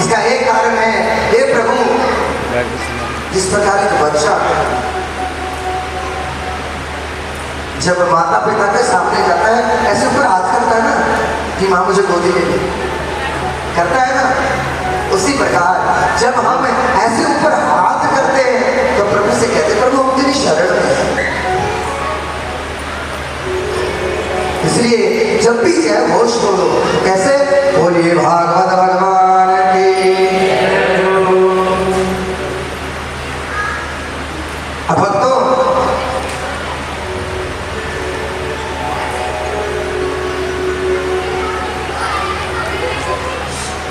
इसका एक कारण है, हे प्रभु, जिस प्रकार एक बच्चा जब माता पिता के सामने जाता है ऐसे ऊपर हाथ करता है ना कि माँ मुझे गोदी ले ले, करता है ना, उसी प्रकार जब हम ऐसे ऊपर हाथ करते हैं तो प्रभु से कहते हैं प्रभु हम तेरी शरण में हैं। इसलिए जब भी जय घोष बोलो, कैसे बोलिए भागवत भगवान की। अब भक्तों,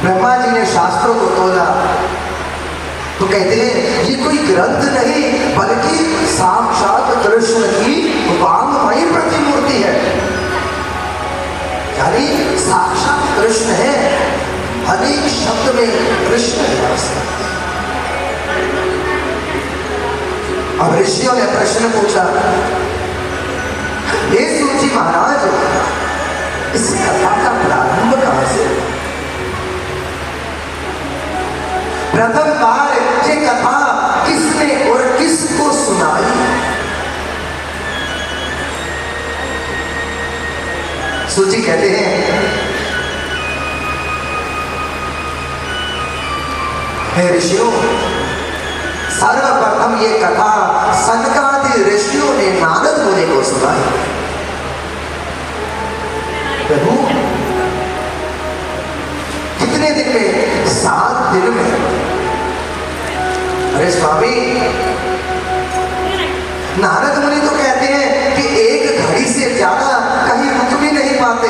ब्रह्मा जी ने शास्त्रों को तोला तो कहते हैं ये कोई ग्रंथ नहीं बल्कि साक्षात कृष्ण की वांगमयी प्रतिमूर्ति है, यानी साक्षात कृष्ण है। अनेक शब्द में कृष्ण है। अब ऋषियों ने प्रश्न पूछा, हे सूची महाराज, इस कथा का प्रारंभ कहां से? प्रथम बार ये कथा किसने और किसको सुनाई? सूची कहते हैं हे ऋषियों, सर्वप्रथम ये कथा सनकादि ऋषियों ने नारद मुनि को सुनाई। प्रभु कितने दिन में? 7 दिन में। अरे स्वामी, नारद मुनि तो कहते हैं कि एक घड़ी से ज्यादा कहीं रुक भी नहीं पाते।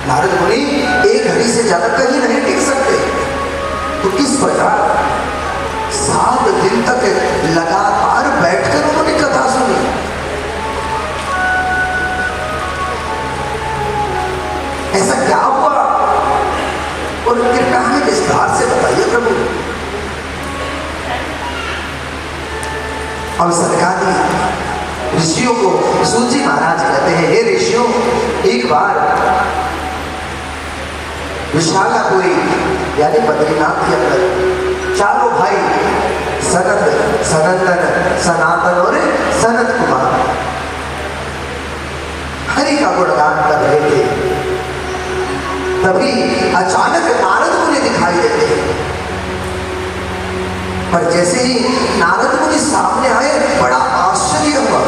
नारद मुनि एक घड़ी से ज्यादा कहीं नहीं टिक सकते, तो किस प्रकार 7 दिन तक लगातार बैठकर उन्होंने कथा सुनी। ऐसा क्या हुआ और कृपया हमें विस्तार से बताइए प्रभु। और सरकारी ऋषियों को सूची महाराज कहते हैं, हे ऋषियों, एक बार विशालापुरी यानी बद्रीनाथ के अंदर चारों भाई सनत, सनंदन, सनातन और सनत कुमार हरि का गुणगान कर रहे थे। तभी अचानक नारद मुनि दिखाई देते हैं, पर जैसे ही नारद मुनि सामने आए बड़ा आश्चर्य हुआ,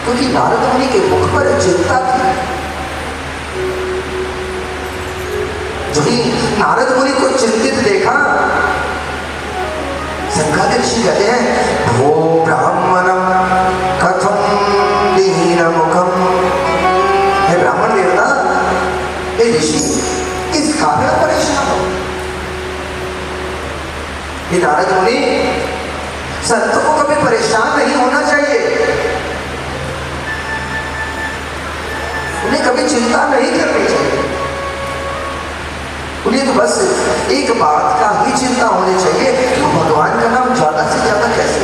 क्योंकि नारद मुनि के मुख पर चिंता थी। जो ही नारद मुनि को चिंतित देखा, सनकादि ऋषि कहते हैं, भो ब्राह्मणम कथम दीन मुखम। हे ब्राह्मण देवता, हे ऋषि, किस कारण परेशान हो? ये नारद मुनि, संतों को कभी परेशान नहीं होना चाहिए, उन्हें कभी चिंता नहीं करनी चाहिए। उन्हें तो बस एक बात का ही चिंता होनी चाहिए कि भगवान का नाम ज्यादा से ज्यादा कैसे।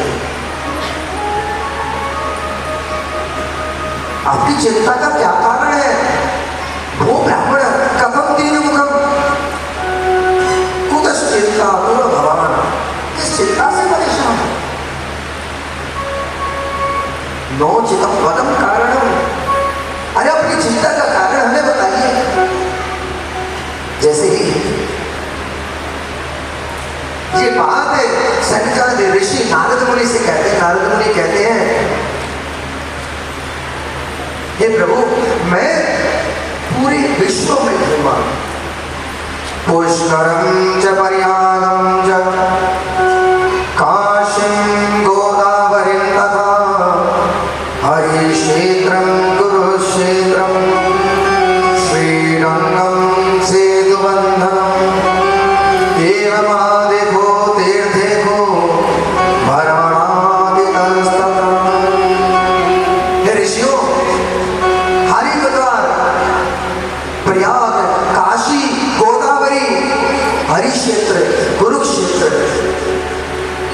आपकी चिंता का क्या कारण है? वो ब्राह्मण कथम दीन मुखम कुतः चिंता भगवान, किस चिंता से परेशान हो? नो चितम पदम कारणम। अरे अपनी चिंता का कारण हमें बताइए। जैसे ही ये बात है सनकादि ऋषि नारद मुनि से कहते हैं, नारद मुनि कहते हैं, हे प्रभु, मैं पूरे विश्व में घूमा, पुष्करम च प्रयागम च काशीं गोदावरीं तथा हरिक्षेत्रं कुरुक्षेत्रं श्रीरंगं सेतुबन्धनं एवमादिको तीर्थेको भरणादितस्ततः। हे ऋषियों, हरिद्वार, प्रयाग, काशी, गोदावरी, हरिक्षेत्र, कुरुक्षेत्र,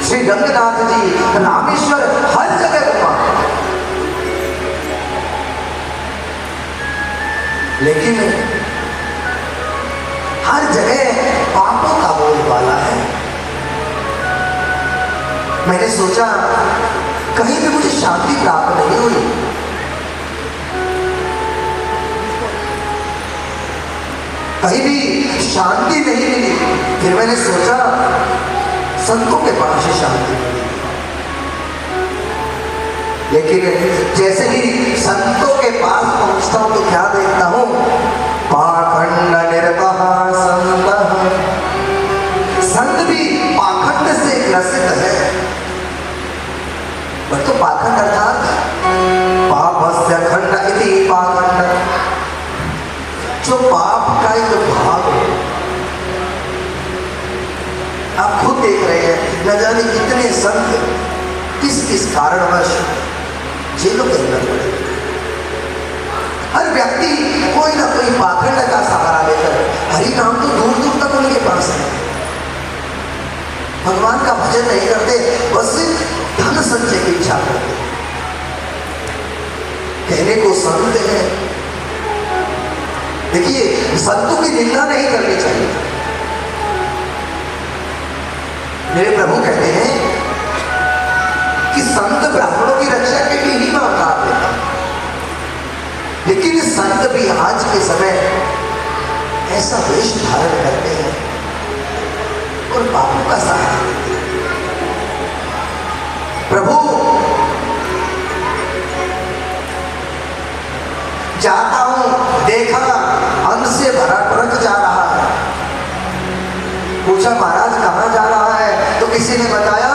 श्री रंगनाथ जी, रामेश्वर, हर जगह घुमा, लेकिन हर जगह पापों का बोलबाला है। मैंने सोचा कहीं भी मुझे शांति प्राप्त नहीं हुई। कहीं भी शांति नहीं मिली। फिर मैंने सोचा संतों के पास से शांति मिली। लेकिन जैसे ही संतों के पास पहुंचता हूं तो क्या देखता हूं, पाखंड निर्वहा संत। संत भी पाखंड से ग्रसित है। तो पाखंड अर्थात पापस्य खंड इति पाखंड, जो पाप का एक भाग है। आप खुद देख रहे हैं, न जाने कितने संत किस किस कारणवश जेलों के अंदर पड़े। हर व्यक्ति कोई ना कोई पाखंड का सहारा लेकर, हरि नाम तो दूर दूर तक उनके पास है, भगवान का भजन नहीं करते, बस धन संचय की इच्छा करते। कहने को संत है। देखिए, संतों की निंदा नहीं करनी चाहिए। मेरे प्रभु कहते हैं कि संत ब्राह्मणों की रक्षा के लिए ही अवतार लेता, लेकिन संत भी आज के समय ऐसा वेश धारण करते हैं और पापों का सहारा देते हैं। प्रभु जाता हूं, देखा अन्न से भरा ट्रक जा रहा है। पूछा महाराज कहां जा रहा है? तो किसी ने बताया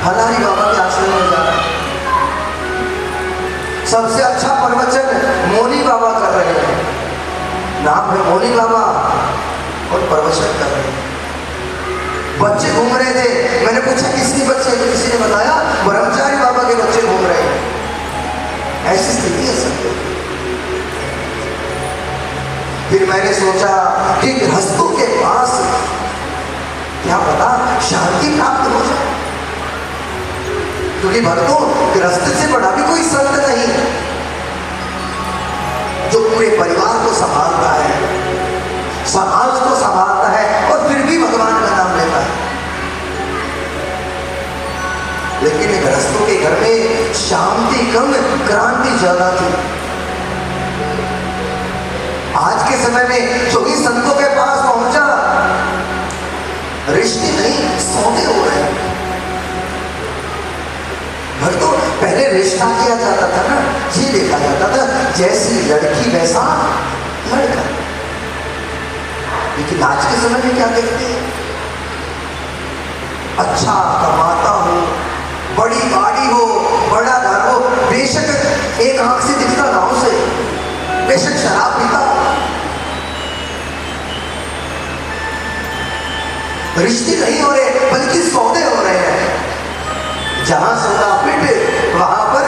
हलारी बाबा के आश्रम में जा रहा है। सबसे अच्छा प्रवचन मोनी बाबा कर रहे हैं, नाम है मोनी बाबा, और प्रवचन कर रहे हैं। बच्चे घूम रहे थे। मैंने पूछा किसके बच्चे? तो किसी ने बताया ब्रह्मचारी बाबा के बच्चे घूम रहे हैं। ऐसी स्थिति है सबकी। फिर मैंने सोचा कि गृहस्थों के पास क्या पता शांति प्राप्त हो जाए, क्योंकि भक्तों गृहस्थ से बड़ा भी कोई संत नहीं है जो पूरे परिवार को संभालता है, समाज को संभालता है और फिर भी भगवान का नाम लेता है। लेकिन गृहस्थों के घर में शांति कम, क्रांति ज्यादा थी। आज के समय में जो भी संतों के पास पहुंचा, रिश्ते नहीं सौदे हो रहे हैं। भक्तों, पहले रिश्ता किया जाता था ना, ये देखा जाता था जैसी लड़की वैसा लड़का। लेकिन आज के समय में क्या देखते हैं? अच्छा कमाता हो, बड़ी गाड़ी हो, बड़ा घर हो, बेशक एक आंख से दिखता गांव से, बेशक शराब पीता हो, रिश्ते नहीं हो रहे बल्कि सौदे हो रहे हैं। जहां सौदा पिट वहां पर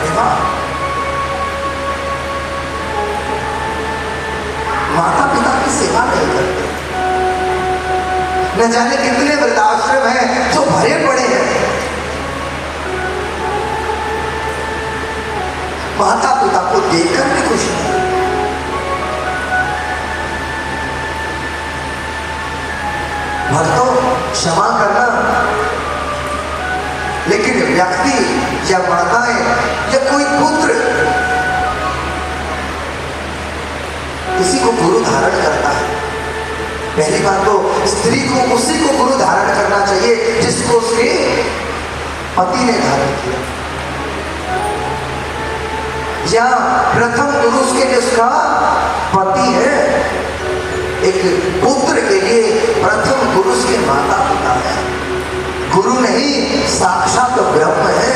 विवाह। माता पिता की सेवा नहीं करते। न जाने कितने वृद्धाश्रम हैं जो भरे पड़े हैं। माता पिता को देखकर भी खुश नहीं। भक्तों, क्षमा करना, लेकिन व्यक्ति या माताएं या कोई पुत्र किसी को गुरु धारण करता है, पहली बात तो स्त्री को उसी को गुरु धारण करना चाहिए जिसको उसके पति ने धारण किया, या प्रथम गुरु उसके लिए उसका पति है। एक पुत्र के लिए प्रथम गुरु उसके माता पिता है। गुरु नहीं, साक्षात ब्रह्म है।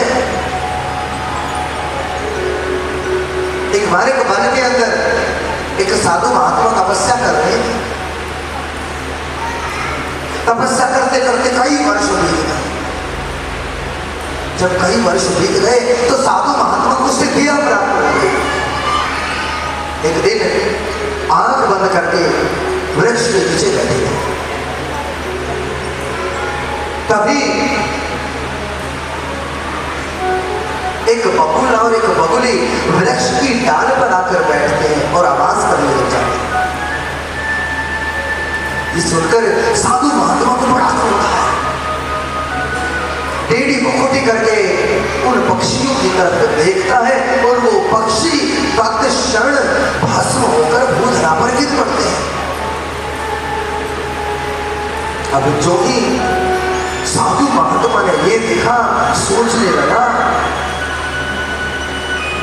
एक हमारे वन के अंदर एक साधु महात्मा तपस्या कर रहे थे। तपस्या करते करते कई वर्ष बीत गए। जब कई वर्ष बीत गए तो साधु महात्मा को सिद्धियां प्राप्त हो गई। एक दिन आंख बंद करके वृक्ष के नीचे बैठे गए। तभी एक बबूल और एक बबुली वृक्ष की डाल पर आकर बैठते हैं और आवाज करने लग जाते हैं। सुनकर साधु महात्मा को बड़ा क्रोध आया। टेढ़ी मुखोटी करके उन पक्षियों की तरफ देखता है और वो पक्षी तत्क्षण भस्म होकर भूधरा पर गिर पड़ते हैं। अब जो ही साधु महात्मा ने ये देखा, सोचने लगा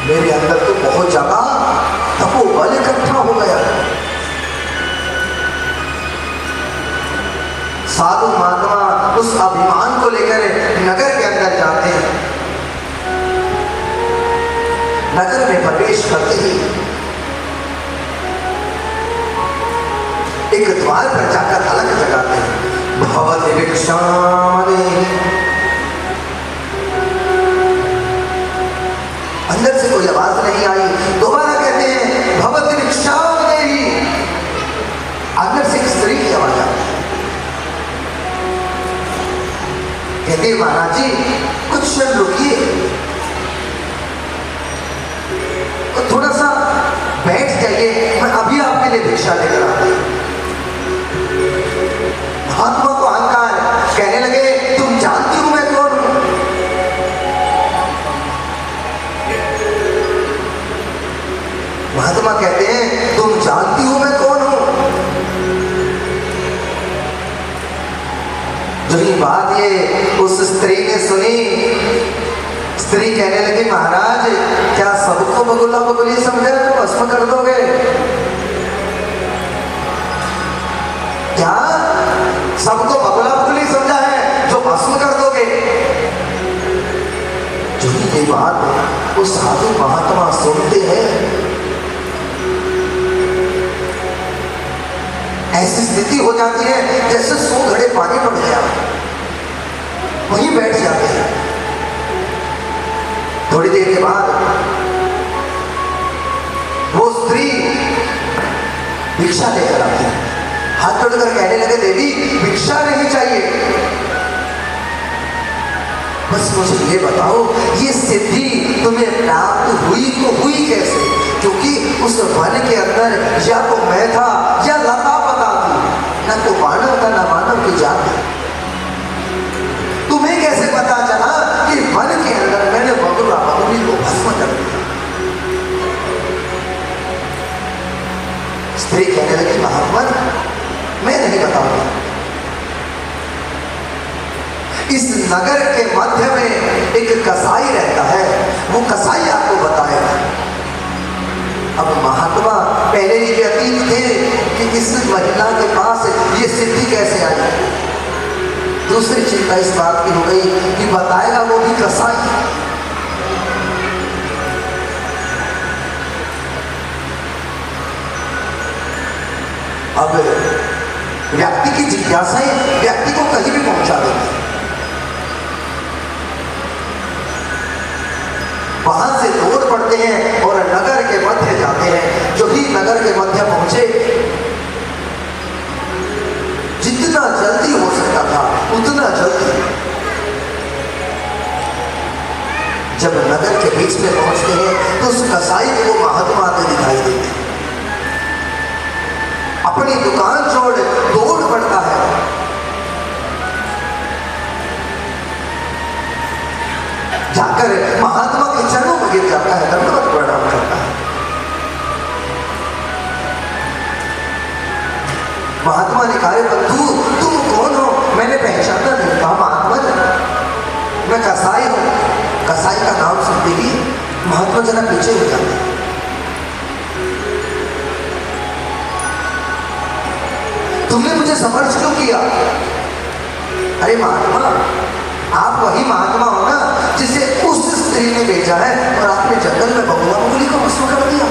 मेरे अंदर तो बहुत ज्यादा तपोबल इकट्ठा हो गया। साधु महात्मा उस अभिमान को लेकर नगर के अंदर जाते हैं। नगर में प्रवेश करते ही एक द्वार पर जाकर अलग जगाते हैं, भवति भिक्षामदेहि। अंदर से कोई आवाज नहीं आई। दोबारा कहते हैं भवति भिक्षामदेहि। अंदर से एक स्त्री की आवाज आती है। कहते महाराज जी कुछ क्षण रुकिए, थोड़ा सा बैठ जाइए, मैं अभी आपके लिए भिक्षा लेकर आती हूं। महात्मा को अहंकार, कहने लगे तुम जानती हो मैं कौन हूं? महात्मा कहते हैं तुम जानती हो मैं कौन हूं? जो ही बात ये उस स्त्री ने सुनी, स्त्री कहने लगी महाराज क्या सबको बगुला बगुली समझा तो भस्म कर दोगे क्या? सबको बगुला बगुली समझा है जो भस्म कर दोगे? जो ये बात वो साधु महात्मा सुनते हैं, ऐसी स्थिति हो जाती है जैसे 100 घड़े पानी पड़ गया, वहीं बैठ जाते हैं। थोड़ी देर के बाद वो स्त्री भिक्षा लेकर आती है, हाथ जोड़कर कहने लगे देवी भिक्षा नहीं चाहिए, बस मुझे ये बताओ ये सिद्धि तुम्हें प्राप्त हुई तो हुई कैसे? क्योंकि उस वन के अंदर या तो मैं था या लता पता थी, न तो मानव था न मानव की जात थी। तुम्हें कैसे पता चला कि वन के अंदर मैंने बगुला बगुली को भस्म कर दिया? स्त्री कहने लगी महात्मा मैं नहीं बताऊंगा, इस नगर के मध्य में एक कसाई रहता है, वो कसाई आपको बताएगा। अब महात्मा पहले ही व्यतीत थे कि इस महिला के पास ये सिद्धि कैसे आई। दूसरी चिंता इस बात की हो गई कि बताएगा वो भी कसाई। अब व्यक्ति की जिज्ञासाएं व्यक्ति को कहीं भी पहुंचा देती, वहां से दौड़ पड़ते हैं और नगर के मध्य जाते हैं। जो ही नगर के मध्य पहुंचे, जितना जल्दी हो सकता था उतना जल्दी, जब नगर के बीच में पहुंचते हैं तो उस कसाई को महात्मा आते दिखाई देते हैं। अपनी दुकान छोड़ दौड़ पड़ता है। जाकर महात्मा के चरणों में गिर जाता है, दंडवत प्रणाम करता है। महात्मा ने कहा तुम कौन हो? मैंने पहचाना नहीं। कहा महात्मा मैं कसाई हूं। कसाई का नाम सुनते ही महात्मा जरा पीछे हो जाते हैं। तुमने मुझे स्पर्श क्यों किया? अरे महात्मा आप वही महात्मा हो ना जिसे उस स्त्री ने भेजा है और आपने जंगल में बगुला बगुली को भस्म कर दिया।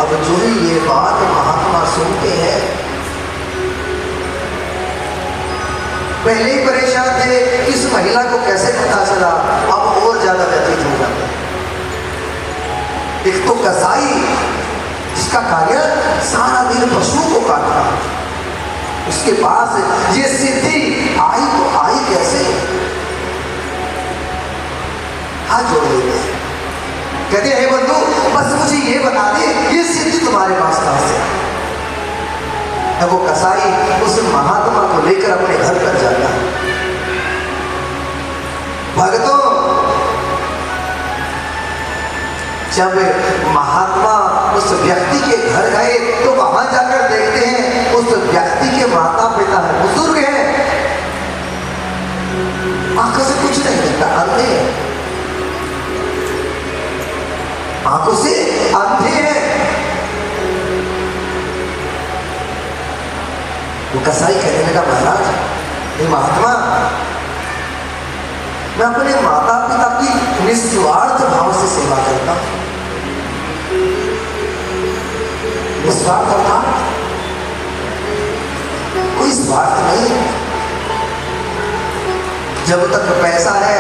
अब जो ही ये बात महात्मा सुनते हैं, पहले ही परेशान थे कि इस महिला को कैसे पता चला, अब और ज्यादा व्यतीत हो जाता। एक तो कसाई जिसका कार्य सारा दिन पशुओं को काटना, उसके पास ये सिद्धि आई तो आई कैसे? हाथ जोड़ लेते हैं, कहते हैं बंधु बस मुझे ये बता दे ये सिद्धि तुम्हारे पास कहां से? है वो कसाई उस महात्मा को लेकर अपने घर पर जाता है। भक्तों, जब महात्मा उस व्यक्ति के घर गए तो वहां जाकर देखते हैं उस व्यक्ति के माता पिता है, बुजुर्ग हैं, आंखों से कुछ नहीं दिखता, अंधे हैं, आंखों से अंधे हैं। वो कसाई कहने लगा, महाराज ये महात्मा, मैं अपने माता पिता की निस्वार्थ भाव से सेवा करता हूं। निस्वार्थ था, कोई स्वार्थ नहीं। जब तक पैसा है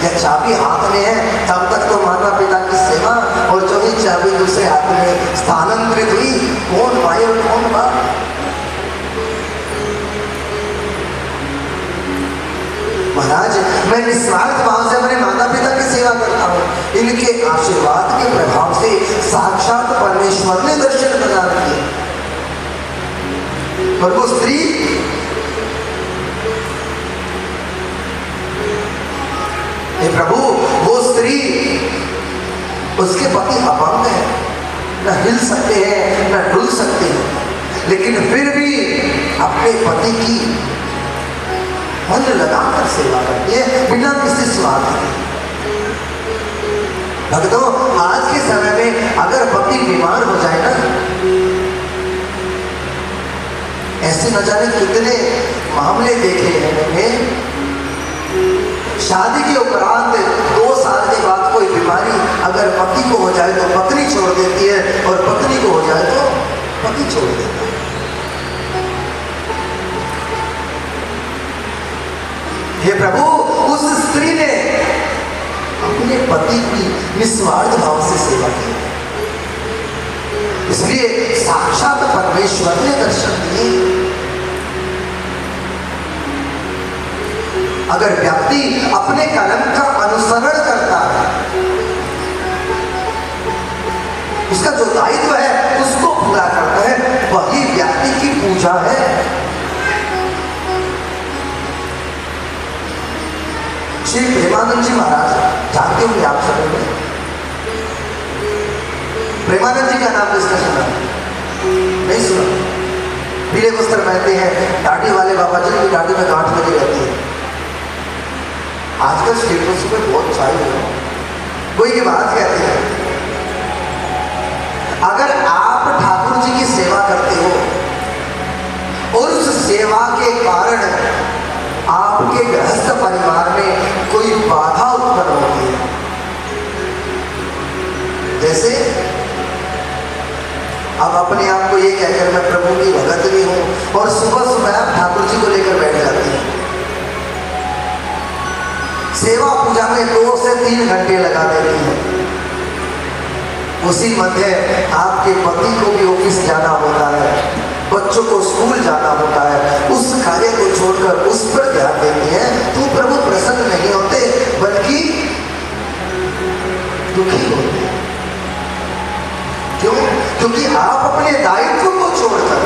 या चाबी हाथ में है तब तक तो माता पिता की सेवा, और जो ही चाबी दूसरे हाथ में स्थानांतरित हुई, कौन भाई और कौन बाप। महाराज मैं निस्वार्थ भाव से अपने माता पिता की सेवा करता हूँ, इनके आशीर्वाद के प्रभाव से साक्षात परमेश्वर ने दर्शन प्रदान किए। और वो स्त्री हे प्रभु, वो स्त्री, उसके पति अपंग है, न हिल सकते हैं न डुल सकते हैं, लेकिन फिर भी अपने पति की मन लगाकर सेवा करती है बिना किसी स्वार्थ के। भक्तों, आज के समय में अगर पति बीमार हो जाए ना, ऐसे न जाने कितने मामले देखे हैं मैंने। शादी के उपरांत 2 साल के बाद कोई बीमारी अगर पति को हो जाए तो पत्नी छोड़ देती है, और पत्नी को हो जाए तो पति छोड़ देता है। हे प्रभु, उस स्त्री ने अपने पति की निस्वार्थ भाव से सेवा की, इसलिए साक्षात परमेश्वर ने दर्शन दिए। अगर व्यक्ति अपने कर्म का अनुसरण करता है, उसका जो दायित्व है उसको पूरा करता है, वही व्यक्ति की पूजा है। श्री प्रेमानंद जी महाराज, जानते होंगे आप सभी में, प्रेमानंद जी का नाम किसने सुना? नहीं सुना? पीले वस्त्र पहनते हैं, दाढ़ी वाले बाबा जी की दाढ़ी में गांठ लगी रहती है। आजकल स्टेटस में बहुत छाई है। वो ये बात कहते हैं, अगर आप ठाकुर जी की सेवा करते हो और उस सेवा के कारण आपके गृहस्थ परिवार में कोई बाधा उत्पन्न होती है, जैसे अब अपने आप को ये कहकर मैं प्रभु की भगत भी हूं और सुबह सुबह आप ठाकुर जी को लेकर बैठ जाते हैं, सेवा पूजा में 2 से 3 घंटे लगा देती हैं। उसी मध्य आपके पति को भी ऑफिस जाना होता है, बच्चों को स्कूल जाना होता है, उस कार्य को छोड़कर उस पर ध्यान देते हैं, तो प्रभु प्रसन्न नहीं होते बल्कि दुखी होते हैं। क्यों? क्योंकि आप अपने दायित्व को छोड़कर,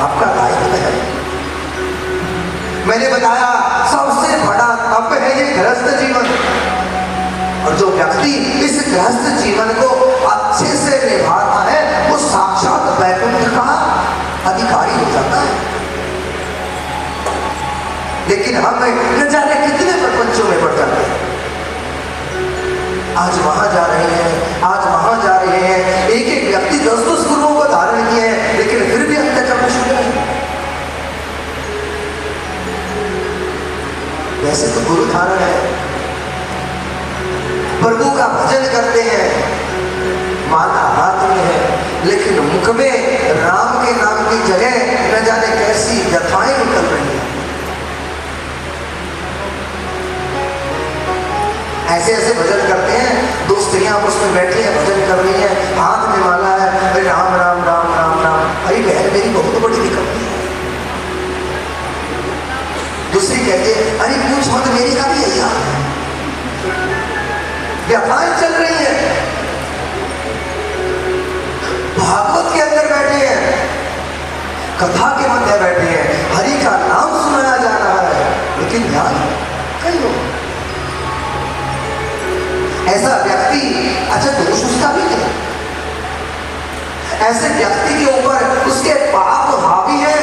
आपका दायित्व है, मैंने बताया सबसे बड़ा तप है ये गृहस्थ जीवन, और जो व्यक्ति इस गृहस्थ जीवन को अच्छे से निभाता है वो साक्षात वैकुंठ का अधिकारी हो जाता है। लेकिन हम न जाने कितने प्रपंचों में पड़ जाते हैं, आज वहां जा रहे हैं, आज वहां जा रहे हैं, एक एक व्यक्ति 10-10 गुरुओं को धारण किए हैं, लेकिन फिर भी अत्याचार में शुरू है। वैसे तो गुरु धारण है, प्रभु का भजन करते हैं, माला हाथ में है, लेकिन मुख में राम के नाम की जगह न जाने कैसी व्यथाएं निकल रही हैं। ऐसे ऐसे भजन करते हैं, 2 स्त्रियां आपस में बैठी हैं, भजन कर रही हैं, हाथ में माला है, अरे राम राम राम राम राम। अरे बहन मेरी बहुत बड़ी दिक्कत है। दूसरी कहती है, अरे पूछ मत मेरी का भी यही हाल है। व्यथाएं चल रही है, भागवत के अंदर बैठे हैं, कथा के मध्य बैठे हैं, हरि का नाम सुनाया जा रहा है, लेकिन ध्यान कहीं हो। ऐसा व्यक्ति, अच्छा दोष उसका भी है, ऐसे व्यक्ति के ऊपर उसके पाप हावी है।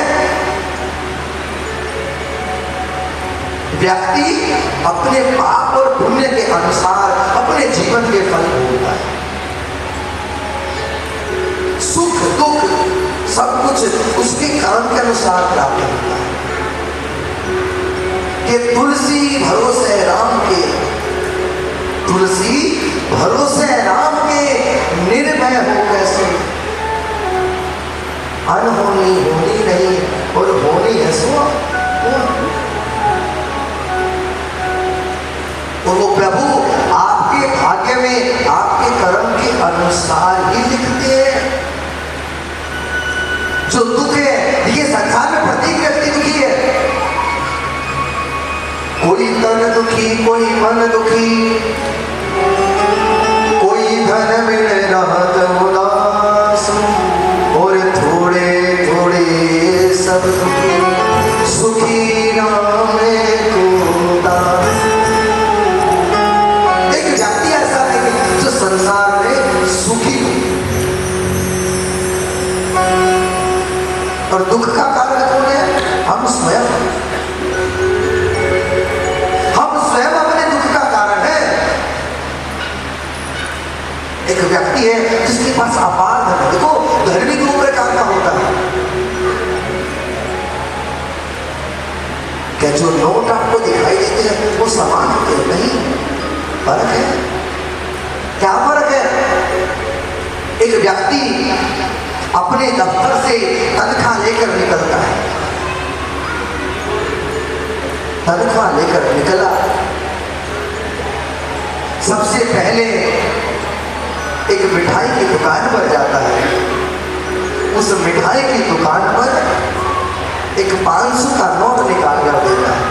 व्यक्ति अपने पाप और पुण्य के अनुसार अपने जीवन के फल भोगता है। सुख दुख सब कुछ उसके कर्म के अनुसार प्राप्त होता है। कि तुलसी भरोसे राम के, तुलसी भरोसे राम के, निर्भय हो कैसे। अनहोनी होनी नहीं और होनी है सो। तो वो प्रभु आपके भाग्य में आपके कर्म के अनुसार ही लिखते हैं। जो दुख है, ये संसार में प्रत्येक व्यक्ति दुखी है। कोई तन दुखी, कोई मन दुखी, कोई धन मिल रहत उदास, और थोड़े थोड़े सब दुखी, सुखी नाम को दास। एक व्यक्ति ऐसा है जो संसार में सुखी और दुख का कारण कौन है? हम स्वयं। हम स्वयं अपने दुख का कारण है। एक व्यक्ति है जिसके पास अपार धन है। देखो धन भी दो प्रकार का होता है। क्या जो नोट आपको दिखाई देते हैं वो समान होते हैं? नहीं, फर्क है। क्या फर्क है? एक व्यक्ति अपने दफ्तर से तनख्वाह लेकर निकलता है, तनख्वाह लेकर निकला, सबसे पहले एक मिठाई की दुकान पर जाता है। उस मिठाई की दुकान पर एक 500 का नोट निकाल कर देता है।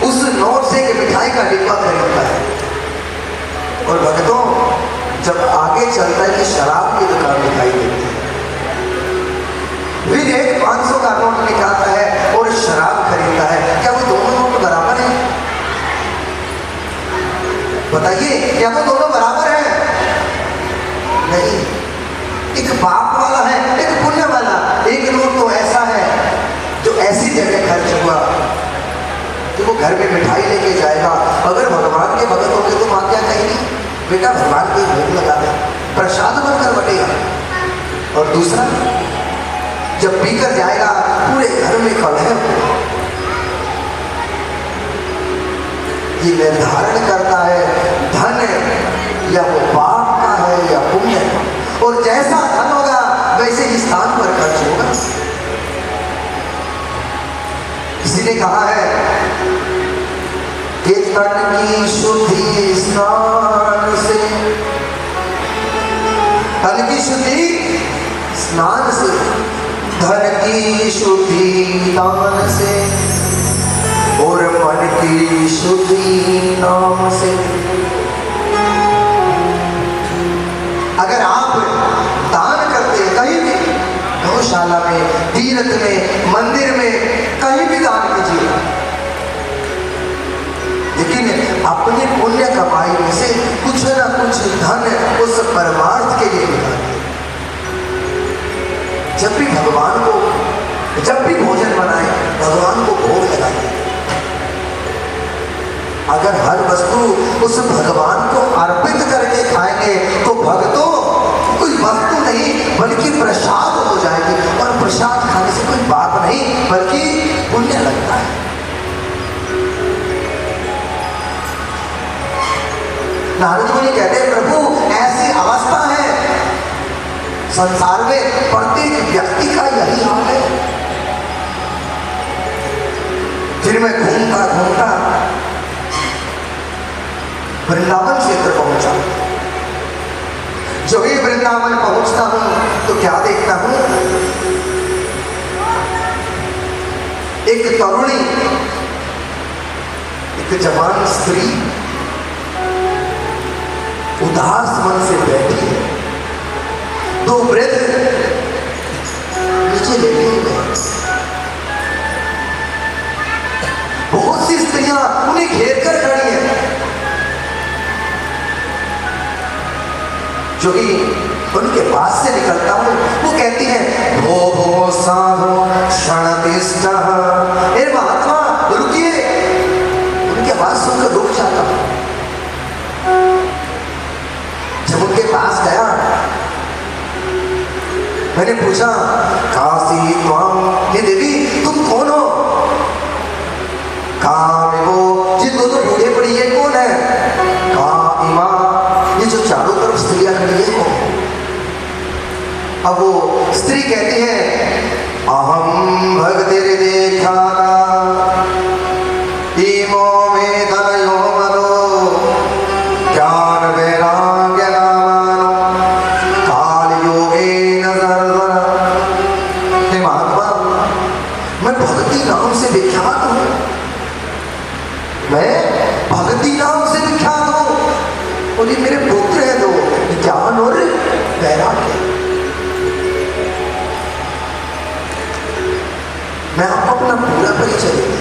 उस नोट से एक मिठाई का डिब्बा खरीदता है। और भक्तों, जब आगे चलता है कि शराब की दुकान दिखाई देती है, फिर एक 500 का नोट निकालता है और शराब खरीदता है। क्या वो दोनों नोट बराबर हैं? बताइए, क्या वो दोनों बराबर हैं? नहीं। एक पाप वाला है, एक पुण्य वाला। एक नोट तो ऐसा है जो ऐसी जगह खर्च हुआ कि वो घर में मिठाई लेके जाएगा। अगर भगवान के भगत होंगे तो वहां क्या कहेंगे? बेटा भगवान को भोग लगा दे, प्रसाद बनकर बटेगा। और दूसरा, जब पीकर जाएगा पूरे घर में कलह होगा। ये निर्धारण करता है धन या वो पाप का है या पुण्य का। और जैसा धन होगा वैसे ही स्थान पर खर्च होगा। किसी ने कहा है कि तन की शुद्धि स्नान से, तन की शुद्धि स्नान से, धन की शुद्धि दान से, और मन की शुद्धि नाम से। अगर आप दान करते हैं कहीं भी, गौशाला में, तीर्थ में, मंदिर में, कहीं भी दान कीजिए, लेकिन अपने पुण्य कमाई में से कुछ ना कुछ धन उस परमार्थ के लिए निकालिए। जब भी भगवान को, जब भी भोजन बनाए, भगवान को भोग लगाइए। अगर हर वस्तु उस भगवान को अर्पित करके खाएंगे तो भक्तों कोई वस्तु नहीं बल्कि प्रसाद हो जाएगी। और प्रसाद खाने से कोई पाप नहीं बल्कि पुण्य लगता है। नारद मुनि कहते हैं, प्रभु ऐसी अवस्था है संसार में, प्रत्येक व्यक्ति का यही हाल है। फिर मैं घूमता घूमता वृंदावन क्षेत्र पहुंचा। जो ही वृंदावन पहुंचता हूं तो क्या देखता हूं? एक तरुणी, एक जवान स्त्री उदास मन से बैठी है। दो वृद्ध नीचे लेटे हुए हैं। बहुत सी स्त्रियां उन्हें घेर कर खड़ी हैं। जो ही उनके पास से निकलता हूं वो कहती हैं भो भो साधो क्षणतिष्ठः। हे महात्मा रुकिए। उनकी आवाज सुनकर रुक जाता हूं। जब उनके पास गया मैंने पूछा कासी त्वाम, ये देवी तुम कौन हो? कहा वो ये दोनों बूढ़े पड़ी ये कौन है? कहा इमा, ये जो चारों तरफ स्त्रियां खड़ी है कौन? अब वो स्त्री कहती है अहम भगतिर देखा इमो में धनयो मनो ज्ञान वैराग्य नामानो काल योगे नजर। हे महात्मा, मैं भक्ति नाम से विख्यात हूं। मैं भक्ति नाम से विख्यात हूं और ये मेरे पुत्र हैं दो, ज्ञान और वैराग्य। मैं आपको अपना पूरा परिचय देता।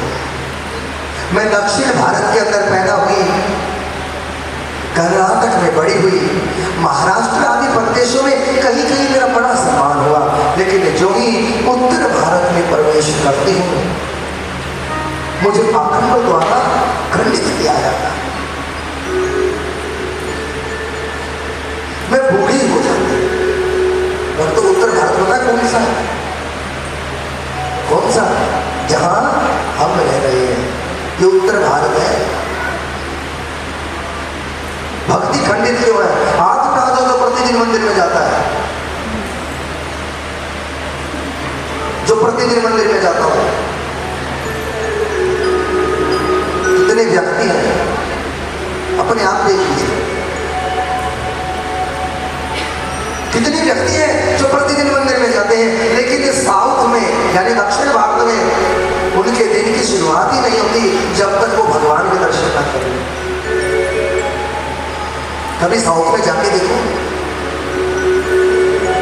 मैं दक्षिण भारत के अंदर पैदा हुई, कर्नाटक में बड़ी हुई, महाराष्ट्र आदि प्रदेशों में कहीं कहीं मेरा बड़ा सम्मान हुआ, लेकिन जो ही उत्तर भारत में प्रवेश करती हूँ मुझे पाखंडों द्वारा खंडित किया जाता। मैं बूढ़ी हो जाती। और तो उत्तर भारत में कौन सा है? कौन सा? जहां हम रह रहे हैं ये उत्तर भारत है। भक्ति खंडित क्यों है? हाथ उठा दो तो प्रतिदिन मंदिर में जाता है। जो प्रतिदिन मंदिर में जाता हो कितने व्यक्ति हैं अपने आप देख लीजिए। कितने व्यक्ति हैं जो प्रतिदिन मंदिर में जाते हैं, लेकिन ये साउथ में यानी दक्षिण भारत में उनके दिन की शुरुआत ही नहीं होती जब तक वो भगवान के दर्शन ना करें। कभी साउथ में जाके देखो,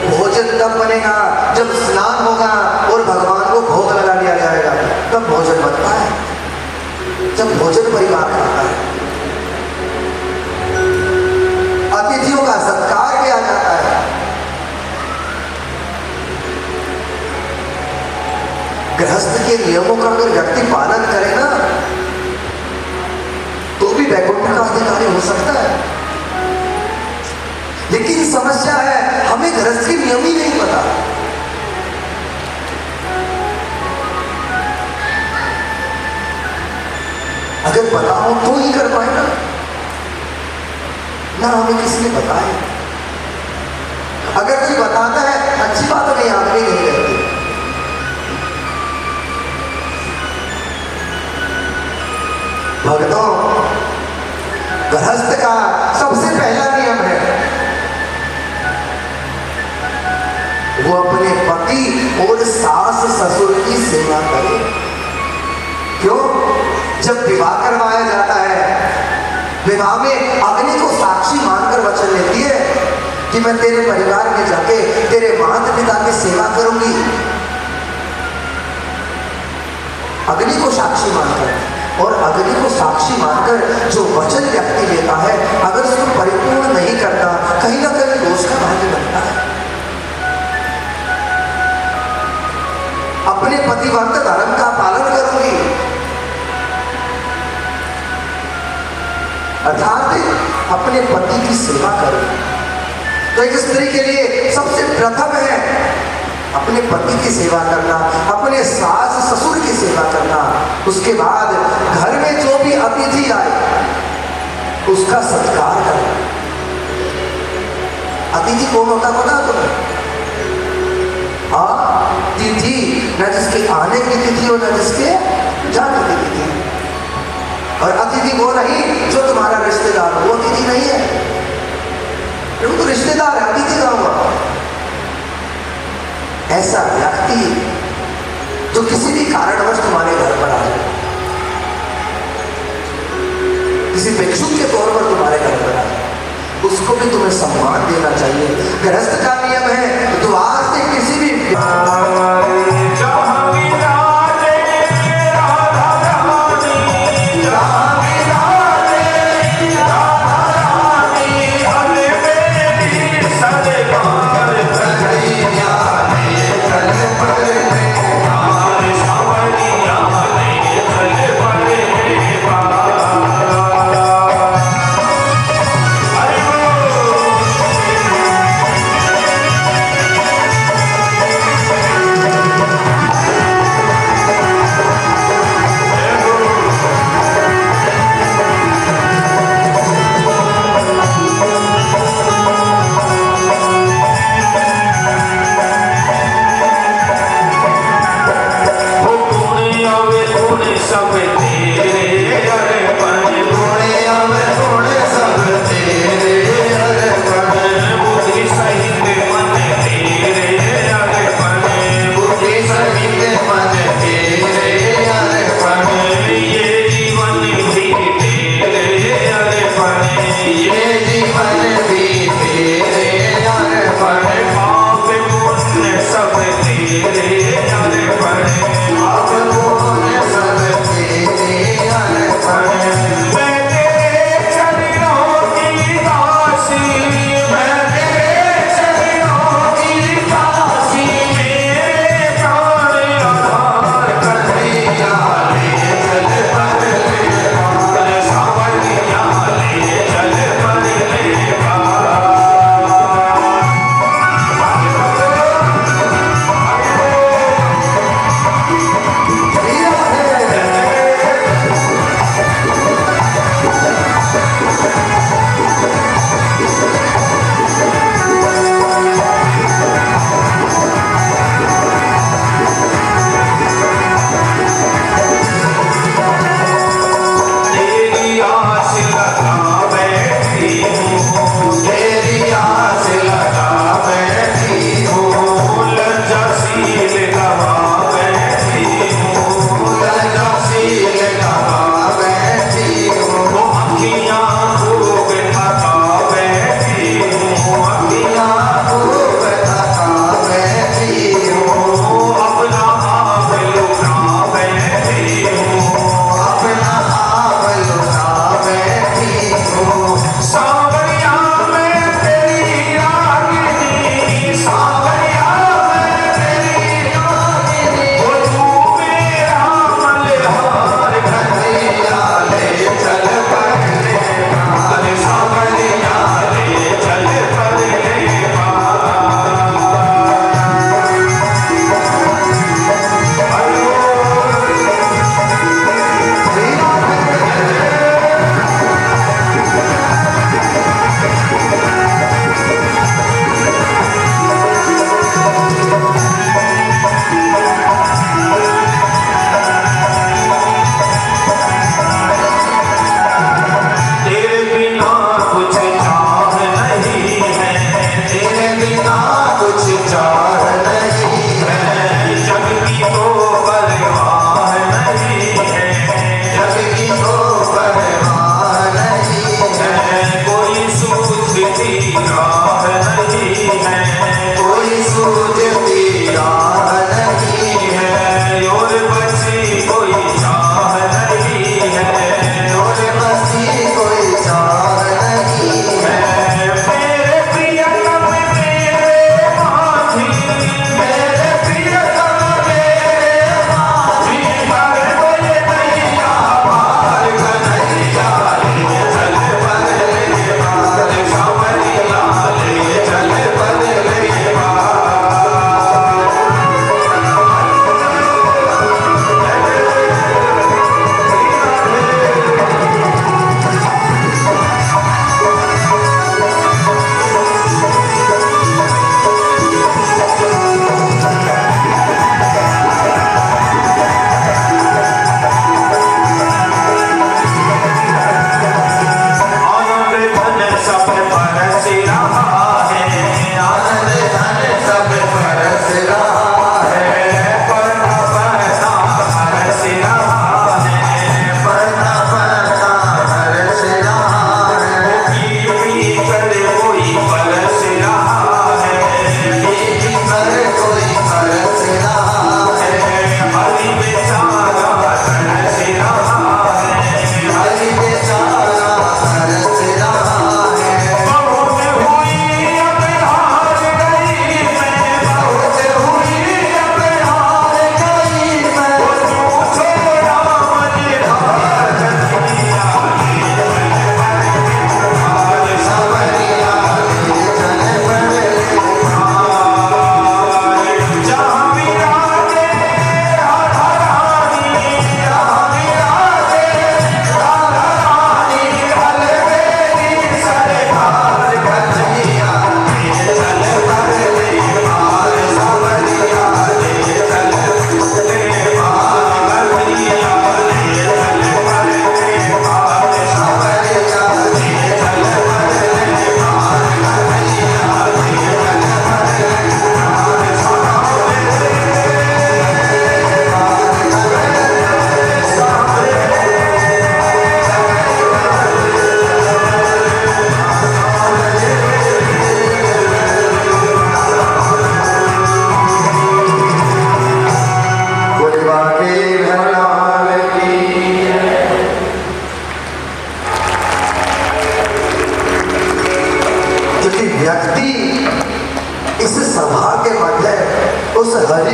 भोजन तब बनेगा जब स्नान होगा और भगवान को भोग लगा दिया जाएगा, तब भोजन बनता है। जब भोजन परिवार खाता है, अतिथियों का सत्कार किया जाता है। गृहस्थ के नियमों का अगर व्यक्ति पालन करे ना तो भी वैकुंठ का अधिकारी हो सकता है। लेकिन समस्या है हमें गृहस्थ के नियम ही नहीं पता। अगर बताओ तो ही कर पाए ना हमें किसी ने बताया। अगर कोई बताता है अच्छी बात नहीं, आदमी नहीं रहती। भक्तों, गृहस्थ का सबसे पहला नियम है वो अपने पति और सास ससुर की सेवा करे। क्यों? जब विवाह करवाया जाता है, विवाह में अग्नि को साक्षी मानकर वचन लेती है कि मैं तेरे परिवार में जाके तेरे माता पिता की सेवा करूंगी। अग्नि को साक्षी मानकर, और अग्नि को साक्षी मानकर जो वचन व्यक्ति लेता है अगर उसको परिपूर्ण नहीं करता, कहीं ना कहीं दोष का भागी बनता है। अपने पतिव्रत धर्म का पालन करूंगी, अर्थात अपने पति की सेवा करूंगी। तो एक स्त्री के लिए सबसे प्रथम है अपने पति की सेवा करना, अपने सास ससुर की सेवा करना। उसके बाद घर में जो भी अतिथि आए उसका सत्कार करना। अतिथि कौन होता पता तुम्हें? तिथि न जिसके आने की तिथि हो न जिसके जाने की तिथि। और अतिथि वो नहीं जो तुम्हारा रिश्तेदार हो, वो अतिथि नहीं है। वो तो रिश्तेदार है, अतिथि का हुआ। ऐसा व्यक्ति जो किसी भी कारणवश तुम्हारे घर पर आ जाए, किसी भिक्षुक के तौर पर तुम्हारे घर पर आ जाए, उसको भी तुम्हें सम्मान देना चाहिए। गृहस्थ का नियम है द्वार से किसी भी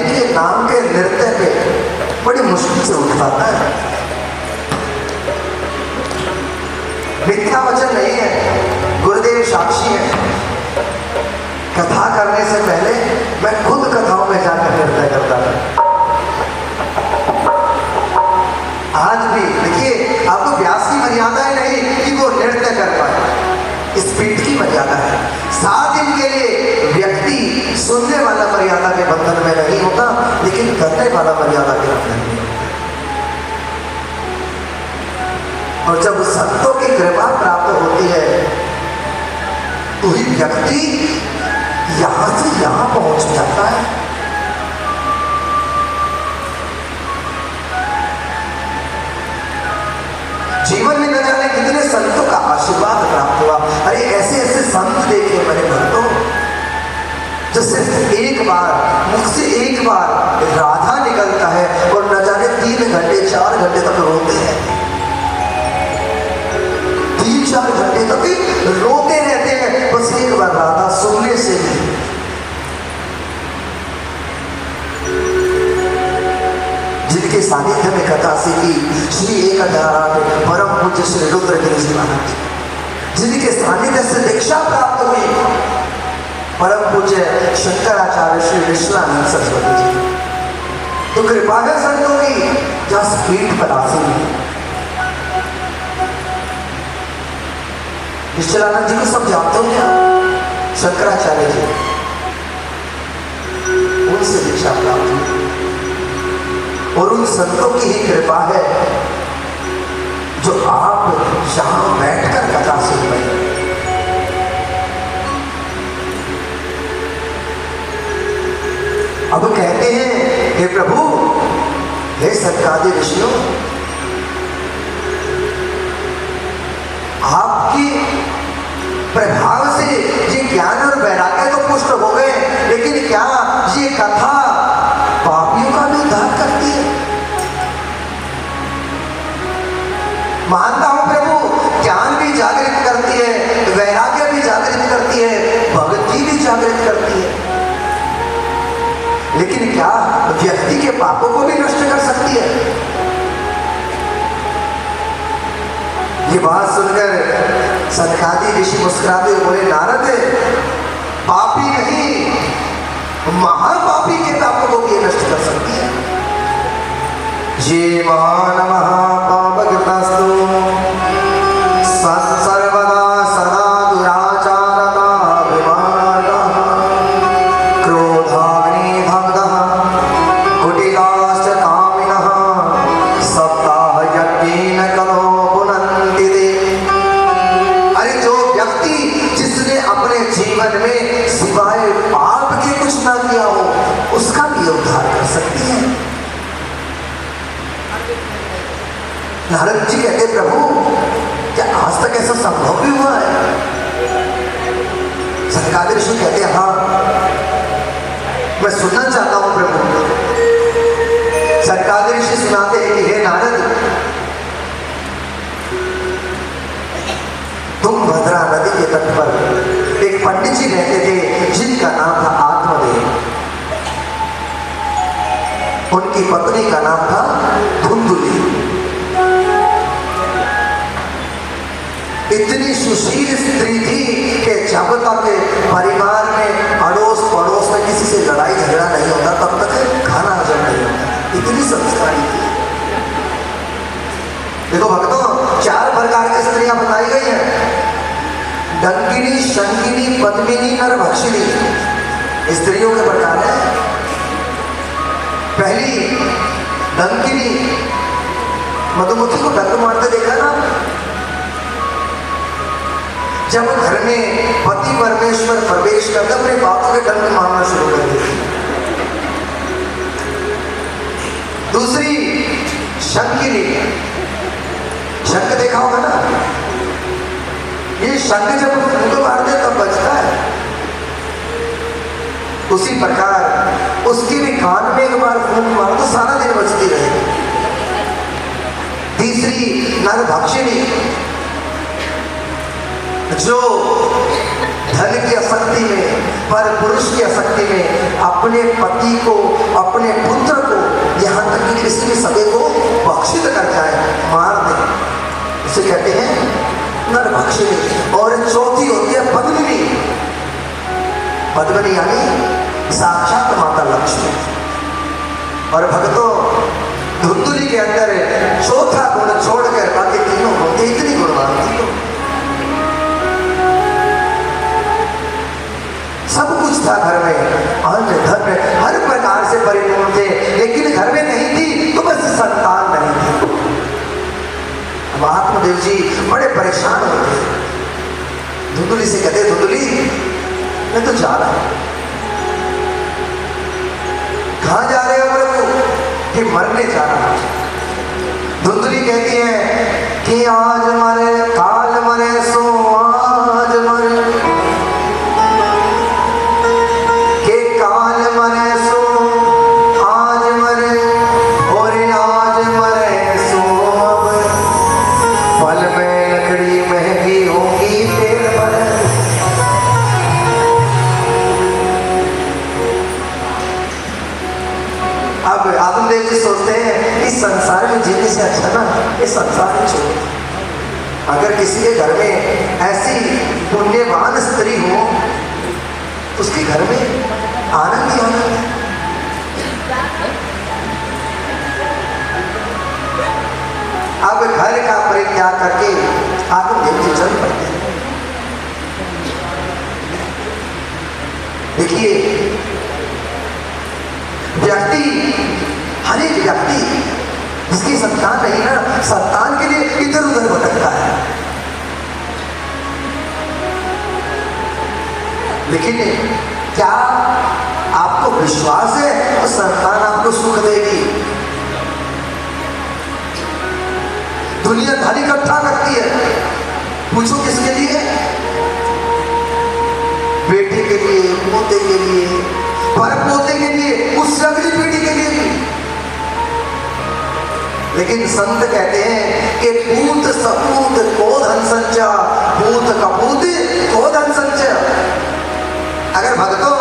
हरि के नाम के नृत्य पे बड़ी मुश्किल से उठ पाता है। मिथ्या वचन नहीं है, गुरुदेव साक्षी है। कथा करने से पहले मैं खुद कथाओं में जाकर नृत्य करता था। आज भी देखिए, आपको व्यास की मर्यादा है नहीं कि वो नृत्य कर पाए, इस पीठ की मर्यादा है। 7 दिन के लिए व्यक्ति सुनने वाला मर्यादा के बंधन में नहीं होता, लेकिन करने वाला मर्यादा के बंधन में। और जब संतों की कृपा प्राप्त होती है तो ही व्यक्ति यहां से यहां पहुंच जाता है। जीवन में न जाने कितने संतों का आशीर्वाद प्राप्त हुआ। अरे ऐसे ऐसे संत देखे मेरे भक्तों, जो सिर्फ एक बार मुख से एक बार राधा निकलता है और न जाने 3 घंटे 4 घंटे तक रोते हैं, 3-4 घंटे तक रोते रहते हैं, बस एक बार राधा सुनने से ही। जिनके सानिध्य में कथा सीखी श्री 118 परम पूज्य श्री रुद्रगिरी जी महाराज, जिनके सानिध्य से दीक्षा प्राप्त हुई परम पूज्य शंकराचार्य श्री विश्वानंद सरस्वती जी, तो कृपा है संतों की जस पीठ पर आसीन है। विश्वानंद जी को सब जानते हो क्या? शंकराचार्य जी, उनसे दीक्षा प्राप्त हुई और उन संतों की ही कृपा है जो आप यहां बैठकर कथा सुन रहे हैं। अब कहते हैं हे प्रभु, हे सत्कादि ऋषियों, आपकी प्रभाव से ये ज्ञान और वैराग्य तो पुष्ट हो गए, लेकिन क्या ये कथा पापियों का भी उद्धार करती है? मानता हूं प्रभु, ज्ञान भी जागृत करती है, वैराग्य भी जागृत करती है, भक्ति भी जागृत करती है, लेकिन क्या व्यक्ति के पापों को भी नष्ट कर सकती है? ये बात सुनकर सनकादि ऋषि मुस्कुराते हुए बोले, नारद, पापी नहीं, महापापी के पापों को भी नष्ट कर सकती है। ये महान महापापकृतस्तु सर्वदा सदा दुराचारता विमानः क्रोधाग्नि दग्धः कुटिलाश्च कामिनः सप्ताह यज्ञेन कलो पुनन्ति ते। अरे जो व्यक्ति जिसने अपने जीवन में सिवाय पाप के कुछ ना किया हो, उसका भी उद्धार कर सकती है। नारद जी कहते, प्रभु क्या आज तक ऐसा संभव भी हुआ है? सनकादि ऋषि कहते, हाँ, मैं सुनना चाहता हूं प्रभु। सनकादि ऋषि सुनाते हैं कि हे नारद, तुम भद्रा नदी के तट पर एक पंडित जी रहते थे जिनका नाम था आत्मदेव। उनकी पत्नी का नाम था धुंधुली। इतनी सुशील स्त्री थी कि जब तक परिवार में अड़ोस पड़ोस में किसी से लड़ाई झगड़ा नहीं होता तब तक खाना हजम नहीं होता। इतनी संस्कारी थी। देखो भक्तों, 4 प्रकार की स्त्रियां बताई गई हैं, डंकिनी, शंकिनी, पद्मिनी, नरभक्षिणी। स्त्रियों के प्रकार है। पहली डंकिनी, मधुमक्खी को डंक मारते देखा ना? जब घर में पति परमेश्वर प्रवेश करते अपने बातों के डंक मारना शुरू कर देते। दूसरी शंकिनी, शंख देखा होगा ना? ये शंख जब फूंक मारते तब बजता है। उसी प्रकार उसके भी कान में एक बार फूंक मार तो सारा दिन बजती रहेगी। तीसरी नरभक्षिणी, जो धन की आसक्ति में, पर पुरुष की आसक्ति में अपने पति को, अपने पुत्र को, यहाँ तक कि किसी भी सगे को भक्षित कर जाए, मार दे, उसे कहते हैं नरभक्षिणी। और चौथी होती है पद्मिनी। पद्मिनी यानी साक्षात माता लक्ष्मी। और भक्तों, धुंधुली के अंदर चौथा गुण छोड़कर बाकी तीनों गुण थे, इतनी गुणवान थी तो सब कुछ था घर में, अन्न धन हर प्रकार से परिपूर्ण थे, लेकिन घर में नहीं थी तो बस संतान नहीं थी। अब आत्मदेव जी बड़े परेशान होते, धुंधुली से कहते, धुंधुली मैं तो जा रहा हूं। कहां जा रहे हो प्रभु? कि मरने जा रहा हूं। धुंधुली कहती है कि आज मरे काल मरे सो आज मरे, के काल मरे सो आज मरे, और आज मरे सो अब, पल में लकड़ी महंगी होगी पेड़ पर। अब आत्मदेव जी सोचते हैं इस संसार में जीने से अच्छा ना इस संसार में छोड़ो। अगर किसी के घर में ऐसी पुण्यवान स्त्री हो तो उसके घर में आनंद ही आनंद है। अब घर का परित्याग करके आत्मदेव जी चल पड़ते हैं। देखिए, व्यक्ति, हर एक व्यक्ति जिसकी संतान नहीं ना, संतान के लिए इधर उधर भटकता है। लेकिन क्या आपको विश्वास है कि संतान आपको सुख देगी? दुनिया धन इकट्ठा करती है, पूछो किसके लिए? बेटे के लिए, पोते के लिए, पर पोते के लिए, उससे अगली पीढ़ी के लिए भी। लेकिन संत कहते हैं कि पूत सपूत को धन संचय, पूत कपूत को धन संचय। अगर भक्तों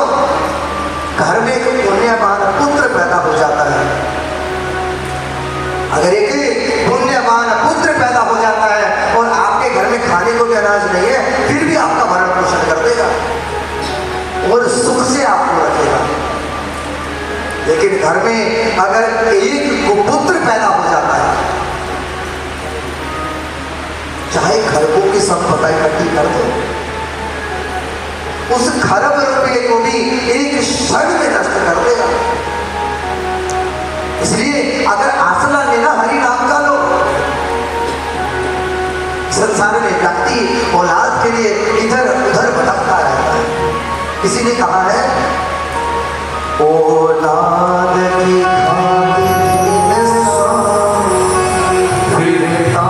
घर में एक पुण्यवान पुत्र पैदा हो जाता है, अगर एक पुण्यवान पुत्र पैदा हो जाता है और आपके घर में खाने को भी अनाज नहीं है, फिर भी आपका भरण पोषण कर देगा और सुख से आपको रखेगा। लेकिन घर में अगर एक कुपुत्र पैदा हो जाता है, चाहे खरबों की संपदा इकट्ठी कर दो, उस खरब रुपये को भी एक क्षण में नष्ट कर देगा। इसलिए अगर आसला लेना हरि नाम का लो। संसार में व्यक्ति औलाद के लिए इधर उधर भटकता रहता है। किसी ने कहा है, औलाद की खातिर फिरता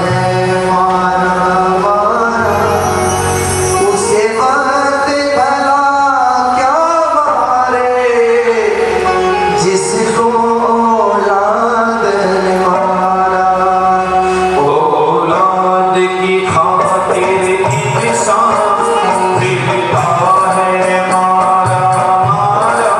है मारा मारा, उसे बात भला क्या मारे, जिसको औलाद ने मारा। औलाद की खातिर इंसान फिरता है मारा मारा,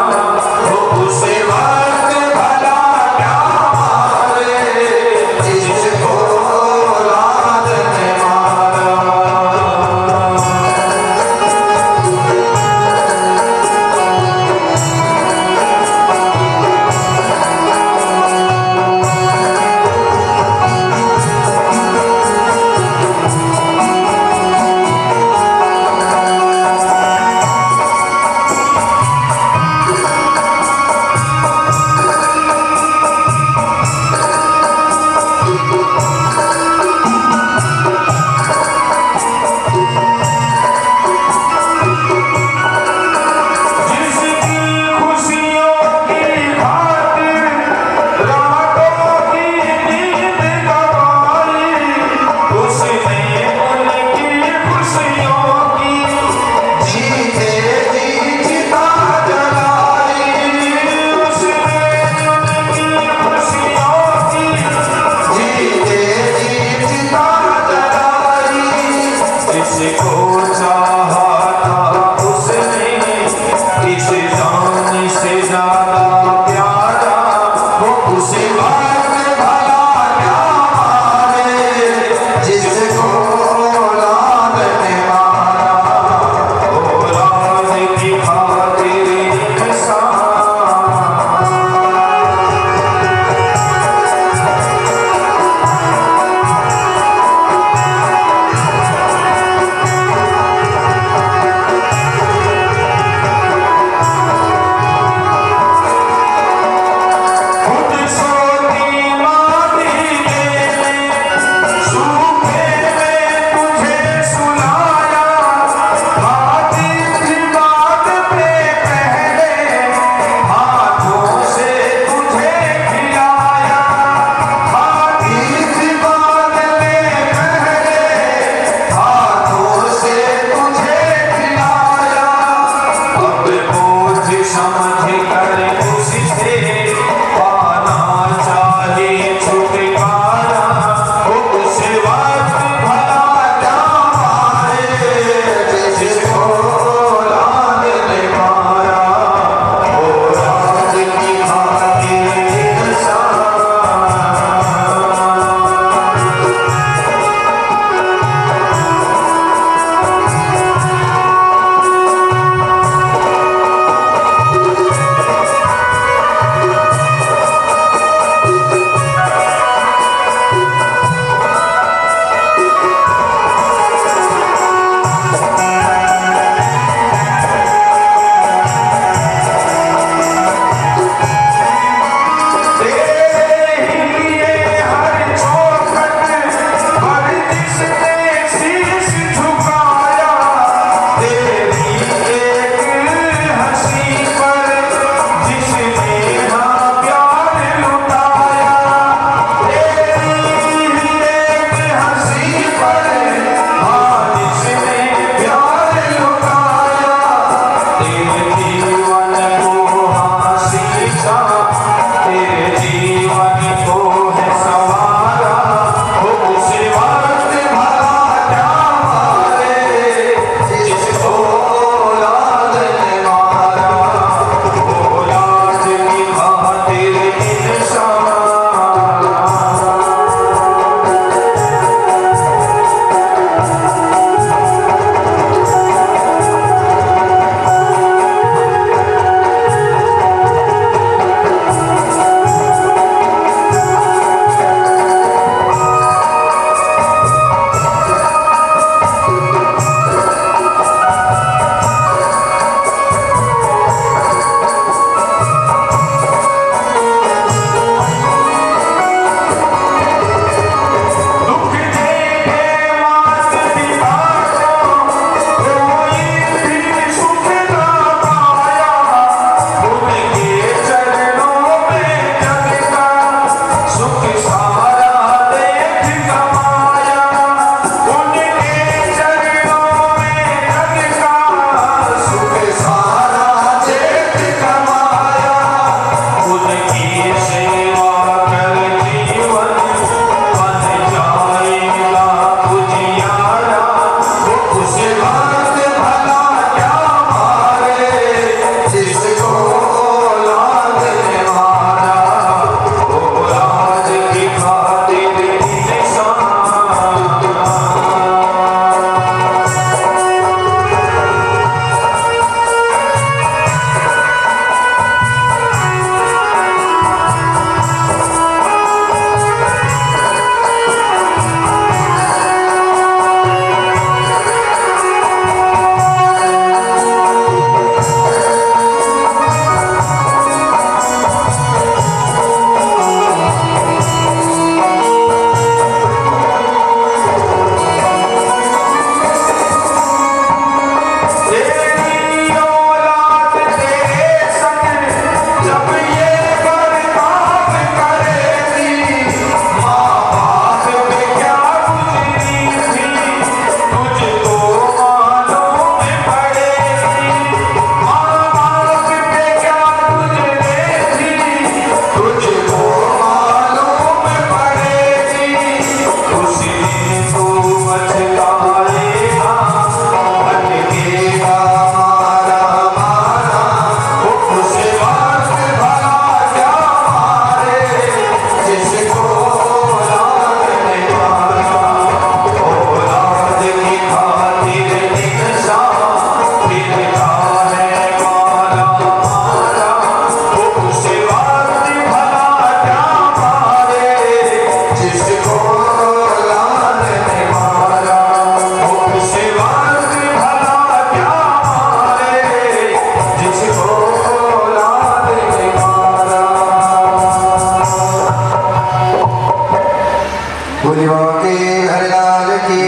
बोलियो के हरलाल की।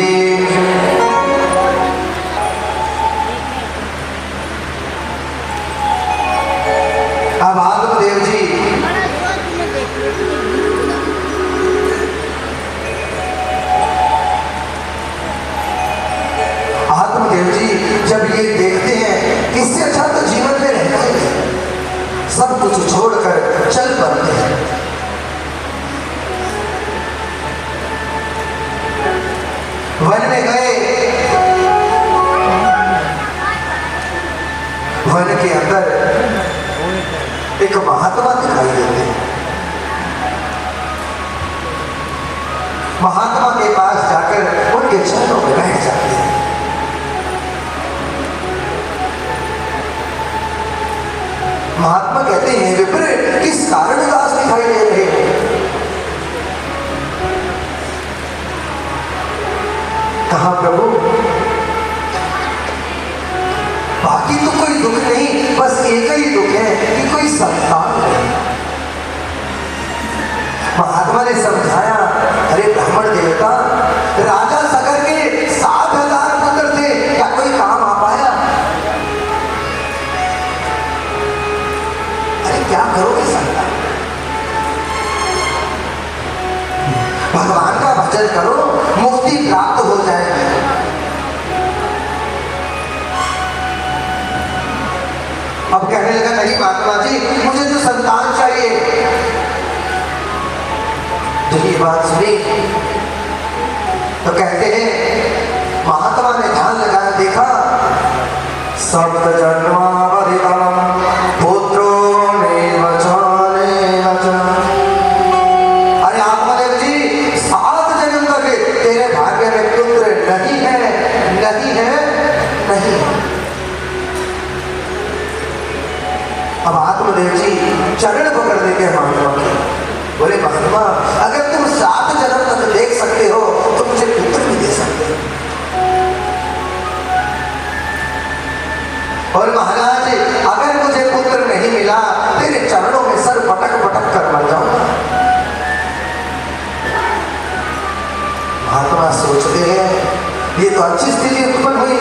अब आत्मदेव जी जब ये देखते हैं कि इससे अच्छा तो जीवन में रहना ही नहीं, सब कुछ छोड़कर चल पड़ते हैं। वन में गए, वन के अंदर एक महात्मा दिखाई देते हैं। महात्मा के पास जाकर उनके चरणों में बैठ जाते हैं। महात्मा कहते हैं विप्र, किस कारण उदास दिखाई दे रहे हो? कहा प्रभु, बाकी तो कोई दुख नहीं, बस एक ही दुख है कि कोई संतान नहीं। महात्मा ने समझाया, अरे ब्राह्मण देवता, राजा सगर के 7,000 पुत्र थे, क्या कोई काम आ पाया? अरे क्या करोगे संतान? भगवान का भजन करो, मुक्ति प्राप्त हो जाएगी। अब कहने लगा, नहीं महात्मा जी, मुझे तो संतान चाहिए। जब ये बात सुनी तो कहते हैं, महात्मा ने ध्यान लगाया, देखा सप्त जन्मावधितम पुत्रो नैव जानेन च। अरे आत्मदेव जी, 7 जन्म तक तेरे भाग्य में पुत्र नहीं है, नहीं है, नहीं है। अब आत्मदेव जी चरण पकड़ देते हैं महात्मा के, बोले महात्मा, अगर तुम 7 जन्म तक देख सकते हो तो मुझे पुत्र भी दे सकते हो। और महाराज, अगर मुझे पुत्र नहीं मिला, तेरे चरणों में सर पटक पटक कर मर जाऊंगा। महात्मा सोचते हैं, ये तो अच्छी स्थिति उत्पन्न हुई,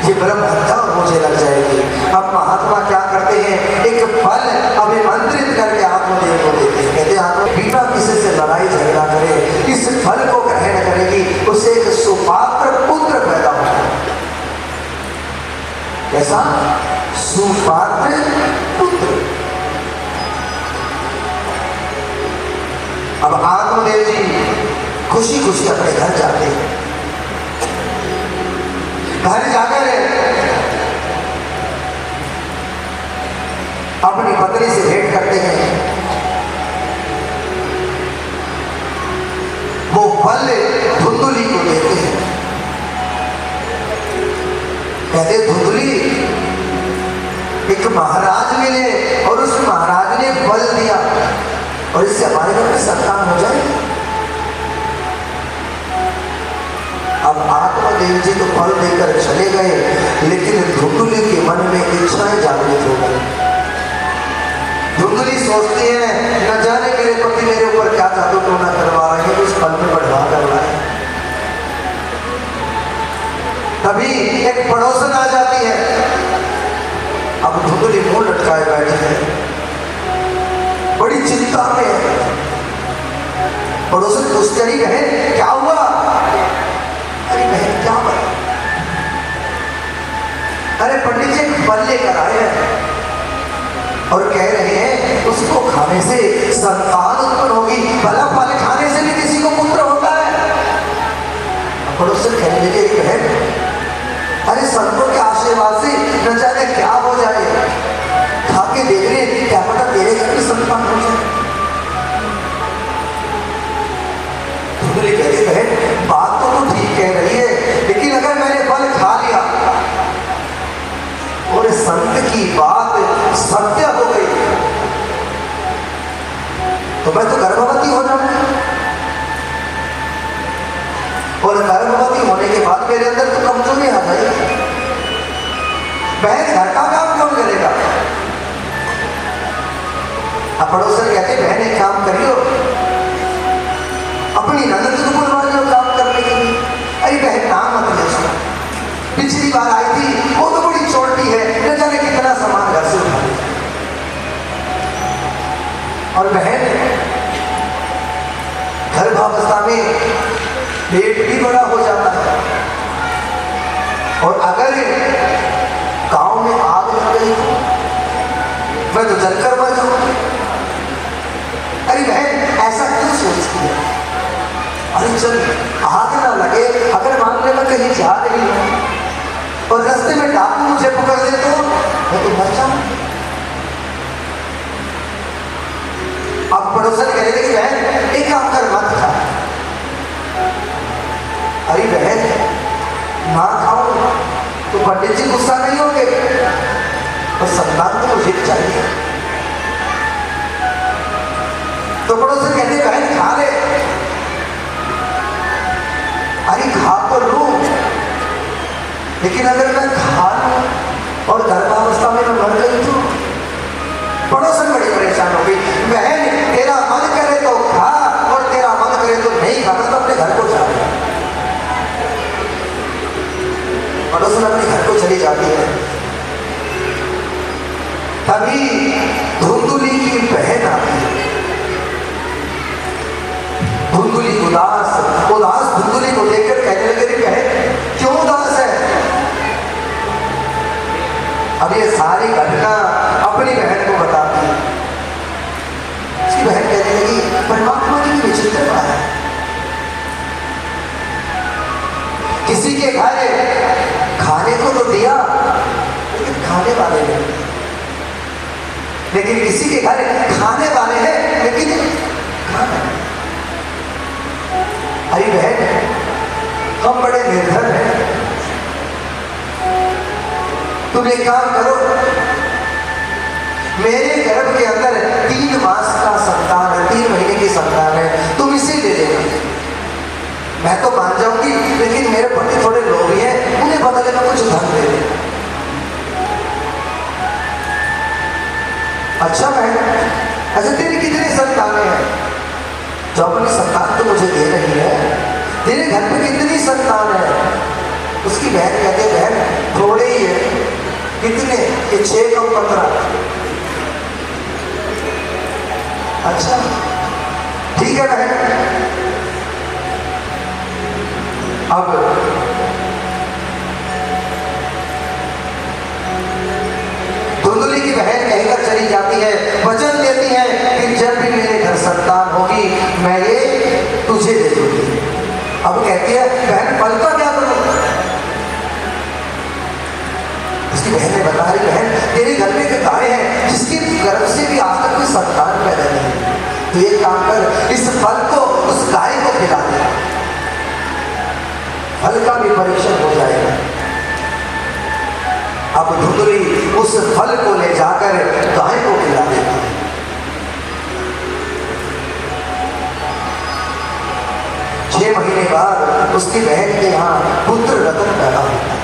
ये ब्रह्म हत्या मुझे लग जाएगी। अब महात्मा क्या करते हैं, एक फल अभिमंत्रित करके आत्मदेव को देते हैं। कहते हैं, आत्मा बिना किसी से लड़ाई झगड़ा करे, इस फल को ग्रहण करेगी, उसे एक सुपात्र पुत्र पैदा होगा। कैसा? सुपात्र पुत्र। अब आत्मदेव जी खुशी खुशी अपने घर जाते हैं। घर जाकर अपनी पत्नी से भेंट करते हैं। वो फल धुंधुली को देते हैं। कहते, धुंधुली, एक महाराज मिले और उस महाराज ने फल दिया, और इससे हमारे घर में संतान हो जाए। अब आत्मदेव जी तो फल देकर चले गए, लेकिन धुंधुली के मन में इच्छाएं जागृत हो गई। धुंधुली सोचती है, न जाने मेरे पति मेरे ऊपर क्या जादू टोना करवा रहे हैं, उस फल में बढ़वा कर लाए। तभी एक पड़ोसन आ जाती है। अब धुंधुली मुंह लटकाए बैठी है, बड़ी चिंता में है। पड़ोसन पूछते, रही बहन क्या हुआ? अरे बहन क्या बता? अरे पंडित जी एक फल लेकर आए हैं और कह रहे हैं उसको खाने से संतान उत्पन्न होगी। भला फल खाने से भी किसी को पुत्र होता है? पड़ोसन कहने लगे, बहन, अरे संतों के आशीर्वाद से न जाने क्या हो जाए, खा के देख रहे, क्या पता तेरे घर में संतान हो जाए। कहते, बहन बात तो ठीक कह रही है, लेकिन अगर मैंने फल खा लिया और संत की बात सत्य हो गई तो मैं तो गर्भवती हो जाऊंगी, और गर्भवती होने के बाद मेरे अंदर तो कमजोरी आ जाएगी। बहन घर का काम कौन करेगा? अब पड़ोसन पेट भी बड़ा हो जाता है। और अगर गांव में आग लग गई तो मैं तो जलकर मर जाऊंगी। अरे बहन ऐसा क्यों सोचती है? अरे चल आग ना लगे, अगर मान ले मैं कहीं जा रही हूं और रास्ते में डाकू मुझे पकड़ दे तो मैं तो मर जाऊं। अब पड़ोसन कह रहे कि बहन एक काम कर मत खा। अरे बहन ना खाओ तो पंडित जी गुस्सा नहीं होंगे, और संतान तो मुझे चाहिए। तो पड़ोसन कहते बहन खा ले। अरे खा तो लूं, लेकिन अगर मैं खा लूं और गर्भावस्था में मैं मर गई तो? पड़ोसन बड़ी परेशान होगी। बहन तेरा मन करे तो खा और तेरा मन करे तो नहीं खाना तो अपने घर को जा। पड़ोसन अपने घर को चली जाती है। तभी धुंधुली की बहन आती है। धुंधुली उदास धुंधुली को देखकर कहने लगे बहन क्यों उदास है? अब ये सारी घटना अपनी बहन को बताती है। उसकी बहन कहने लगी परमात्मा की विचित्रता है, किसी के घर खाने को तो दिया लेकिन खाने वाले नहीं, लेकिन किसी के घर खाने वाले हैं लेकिन खाना नहीं। अरे बहन हम बड़े निर्धन हैं, तुम एक काम करो, मेरे गर्भ के अंदर 3 मास का संतान है, 3 महीने की संतान है, तुम इसे ले लेना। मैं तो मान जाऊंगी, लेकिन मेरे पति थोड़े लोभी हैं, उन्हें बदले में कुछ धन दे दे। अच्छा बहन अच्छा तेरी कितनी संतानें हैं? जो अपनी संतान तो मुझे दे रही है, तेरे घर पे कितनी संतान है? उसकी बहन कहते बहन थोड़े ही है। कितने? ये 6 कम 15। अच्छा ठीक है बहन। अब धुंधुली की बहन कहकर चली जाती है, वचन देती है कि जब भी मेरे घर संतान होगी मैं ये तुझे दे दूंगी। अब कहती है बहन फल का क्या करूं? उसकी बहन ने बता रही बहन तेरे घर में एक गाय है जिसके गर्भ से भी आज तक कोई संतान पैदा नहीं, तो ये काम कर इस फल को उस गाय को खिला दे, फल का भी परीक्षण हो जाएगा। अब धुंधुली उस फल को ले जाकर गाय को खिला देती है। 6 महीने बाद उसकी बहन के यहाँ पुत्र रतन पैदा होता है,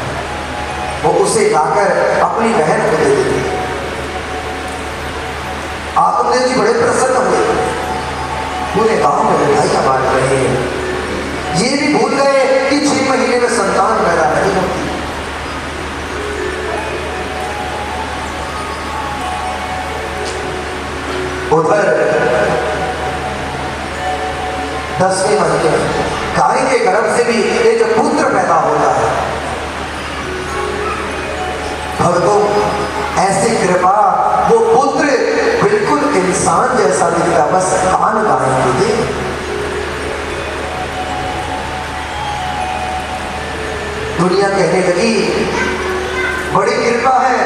वो उसे लाकर अपनी बहन को दे देती है। आत्मदेव जी बड़े प्रसन्न हुए, पूरे गांव में मिठाइयां बांट रहे हैं। ये भी भूल गए कि 6 महीने में संतान पैदा नहीं होती। उधर 10वें महीने गाय के गर्भ से भी एक पुत्र पैदा होता है। भक्तों ऐसी कृपा, वो पुत्र बिल्कुल इंसान जैसा दिखता, बस कान गाय के थे। दुनिया कहने लगी बड़ी कृपा है,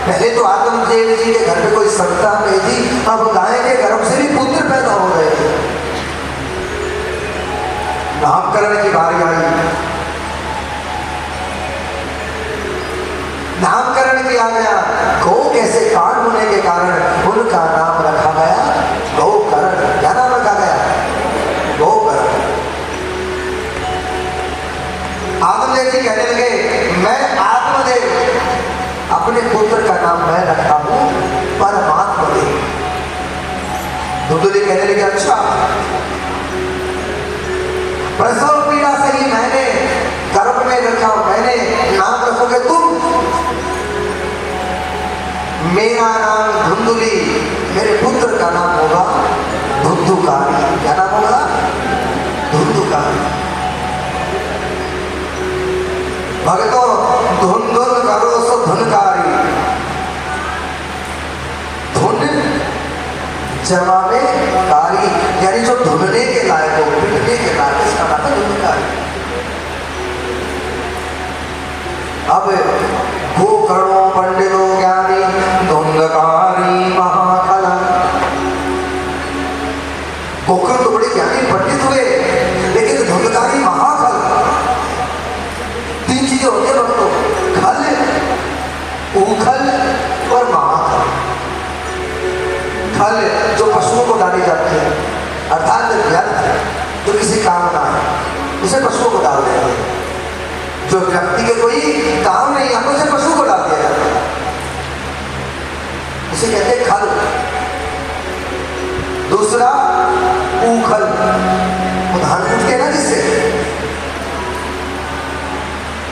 पहले तो आदमदेव जी के घर में कोई संतान नहीं थी, अब गाय के गर्भ से भी पुत्र पैदा हो रहे थे। नामकरण की बारी आई, नामकरण किया गया। गौ कैसे कान होने के कारण उनका नाम रखा गया गौकर्ण। क्या नाम रखा गया? गौकर्ण। आत्मदेव जी कहने लगे मैं आत्मदेव अपने पुत्र का नाम मैं रखता हूं परमात्मदेव। धुंधुली कहने लगे अच्छा प्रसव पीड़ा से ही मैंने गर्भ में रखा, मैंने नाम रखोगे तुम? मेरा नाम धुंधुली, मेरे पुत्र का नाम होगा धुंधुकारी। क्या नाम होगा? धुंधुकारी। धुनकारी, धुन जमा में कारी, यानी जो धुनने के लायक हो, पिटने के लायक, इसका नाम है धुनकारी। अब गोकर्णों पंडितों ज्ञानी धुंधकारी महाकला। गोकर्ण तो बड़े ज्ञानी पंडित हुए, लेकिन धुंधकारी महाकल। तीन चीजें होती है भक्तों, खल, उखल और महाकल। खल जो पशुओं को डाली जाती है, अर्थात व्यर्थ जो किसी काम ना है, उसे पशुओं को डाल देते हैं। जो व्यक्ति के कोई काम नहीं है, उसे पशु को डाल दिया जाता है, उसे कहते हैं खल। दूसरा उखल, धान कूटते ना जिससे।